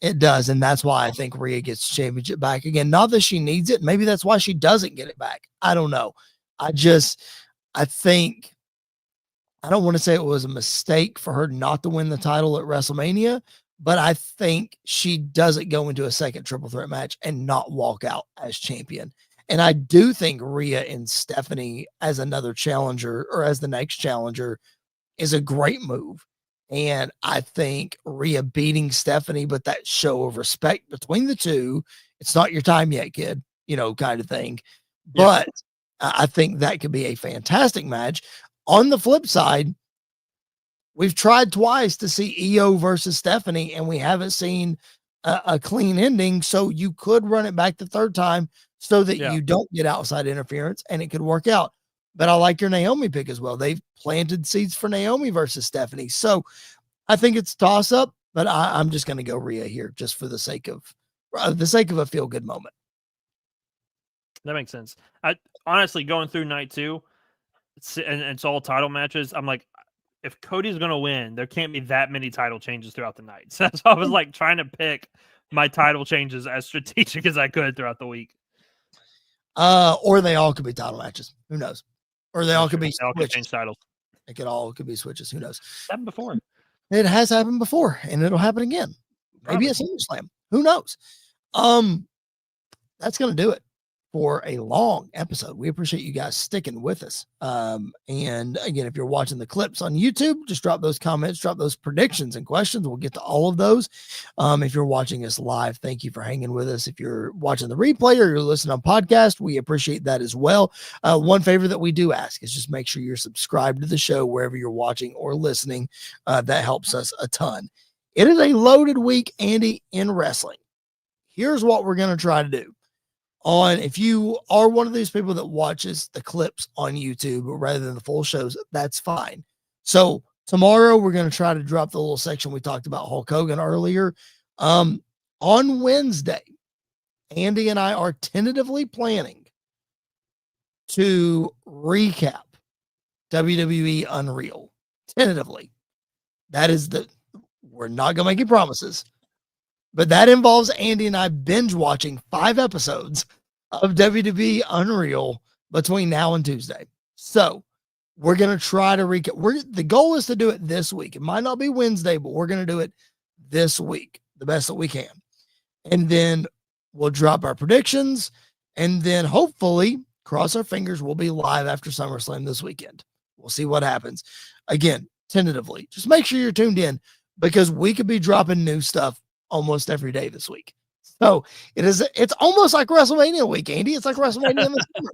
It does. And that's why I think Rhea gets the championship back again. Not that she needs it. Maybe that's why she doesn't get it back. I don't know. I think, I don't want to say it was a mistake for her not to win the title at WrestleMania, but I think she doesn't go into a second triple threat match and not walk out as champion. And I do think Rhea and Stephanie as another challenger or as the next challenger is a great move. And I think Rhea beating Stephanie, but that show of respect between the two, it's not your time yet, kid, kind of thing. But I think that could be a fantastic match. On the flip side, we've tried twice to see Io versus Stephanie, and we haven't seen a clean ending. So you could run it back the third time so that you don't get outside interference and it could work out. But I like your Naomi pick as well. They've planted seeds for Naomi versus Stephanie. So I think it's toss up, but I'm just going to go Rhea here just for the sake of a feel good moment. That makes sense. I honestly going through night 2 and it's all title matches. I'm like, if Cody's going to win, there can't be that many title changes throughout the night. So that's why I was trying to pick my title changes as strategic as I could throughout the week. Or they all could be title matches. Who knows? Or they all could be They all could change titles. It could be switches. Who knows? It's happened before. It has happened before, and it'll happen again. Maybe at SummerSlam. Who knows? That's going to do it for a long episode. We appreciate you guys sticking with us. And again, if you're watching the clips on YouTube, just drop those comments, drop those predictions and questions. We'll get to all of those. If you're watching us live, thank you for hanging with us. If you're watching the replay or you're listening on podcast, we appreciate that as well. One favor that we do ask is just make sure you're subscribed to the show wherever you're watching or listening. That helps us a ton. It is a loaded week, Andy, in wrestling. Here's what we're going to try to do. If you are one of these people that watches the clips on YouTube rather than the full shows, that's fine. So tomorrow we're going to try to drop the little section we talked about Hulk Hogan earlier. On Wednesday, Andy and I are tentatively planning to recap WWE Unreal. Tentatively. We're not going to make any promises. But that involves Andy and I binge watching 5 episodes of WWE Unreal between now and Tuesday. So we're going to try to recap. The goal is to do it this week. It might not be Wednesday, but we're going to do it this week, the best that we can. And then we'll drop our predictions. And then hopefully, cross our fingers, we'll be live after SummerSlam this weekend. We'll see what happens. Again, tentatively, just make sure you're tuned in because we could be dropping new stuff almost every day this week. So it's almost like WrestleMania week, Andy. It's like WrestleMania in the summer.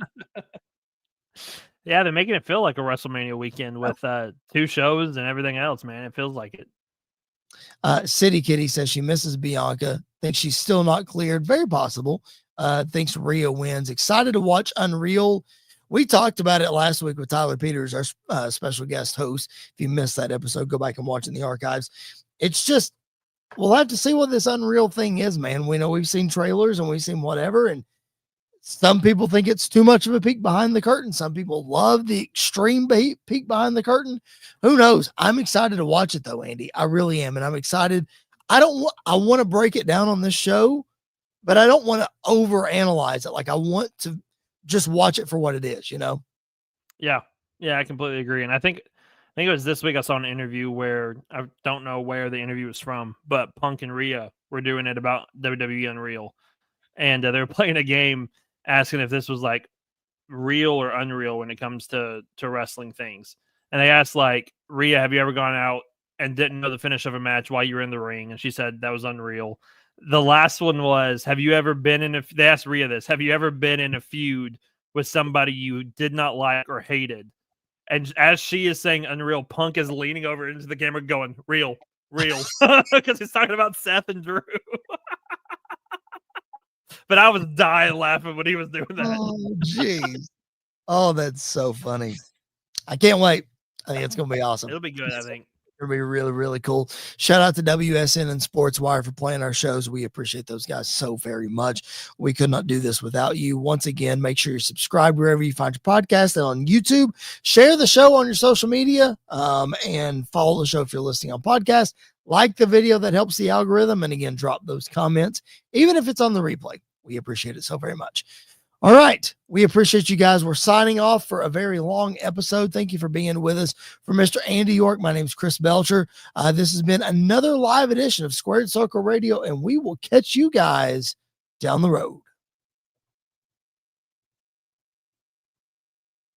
Yeah, they're making it feel like a WrestleMania weekend with 2 shows and everything else, man. It feels like it. City Kitty says she misses Bianca. Thinks she's still not cleared. Very possible. Thinks Rhea wins. Excited to watch Unreal. We talked about it last week with Tyler Peters, our special guest host. If you missed that episode, go back and watch it in the archives. It's just, we'll have to see what this Unreal thing is, man. We know we've seen trailers and we've seen whatever, and some people think it's too much of a peek behind the curtain. Some people love the extreme peek behind the curtain. Who knows? I'm excited to watch it though, Andy. I really am, and I'm excited. I want to break it down on this show, but I don't want to overanalyze it. Like I want to just watch it for what it is, you know? Yeah, I completely agree. And I think it was this week I saw an interview where I don't know where the interview was from, but Punk and Rhea were doing it about WWE Unreal. And they were playing a game asking if this was like real or unreal when it comes to wrestling things. And they asked like, Rhea, have you ever gone out and didn't know the finish of a match while you were in the ring? And she said that was unreal. The last one was, have you ever been they asked Rhea this, have you ever been in a feud with somebody you did not like or hated? And as she is saying unreal, Punk is leaning over into the camera going, real, because he's talking about Seth and Drew. But I was dying laughing when he was doing that. Oh, jeez. Oh, that's so funny. I can't wait. I think it's going to be awesome. It'll be good, I think. It'll be really, really cool. Shout out to WSN and SportsWire for playing our shows. We appreciate those guys so very much. We could not do this without you. Once again, make sure you're subscribed wherever you find your podcast and on YouTube. Share the show on your social media and follow the show if you're listening on podcast. Like the video, that helps the algorithm. And again, drop those comments, even if it's on the replay. We appreciate it so very much. All right. We appreciate you guys. We're signing off for a very long episode. Thank you for being with us. For Mr. Andy York, my name is Chris Belcher. This has been another live edition of Squared Circle Radio, and we will catch you guys down the road.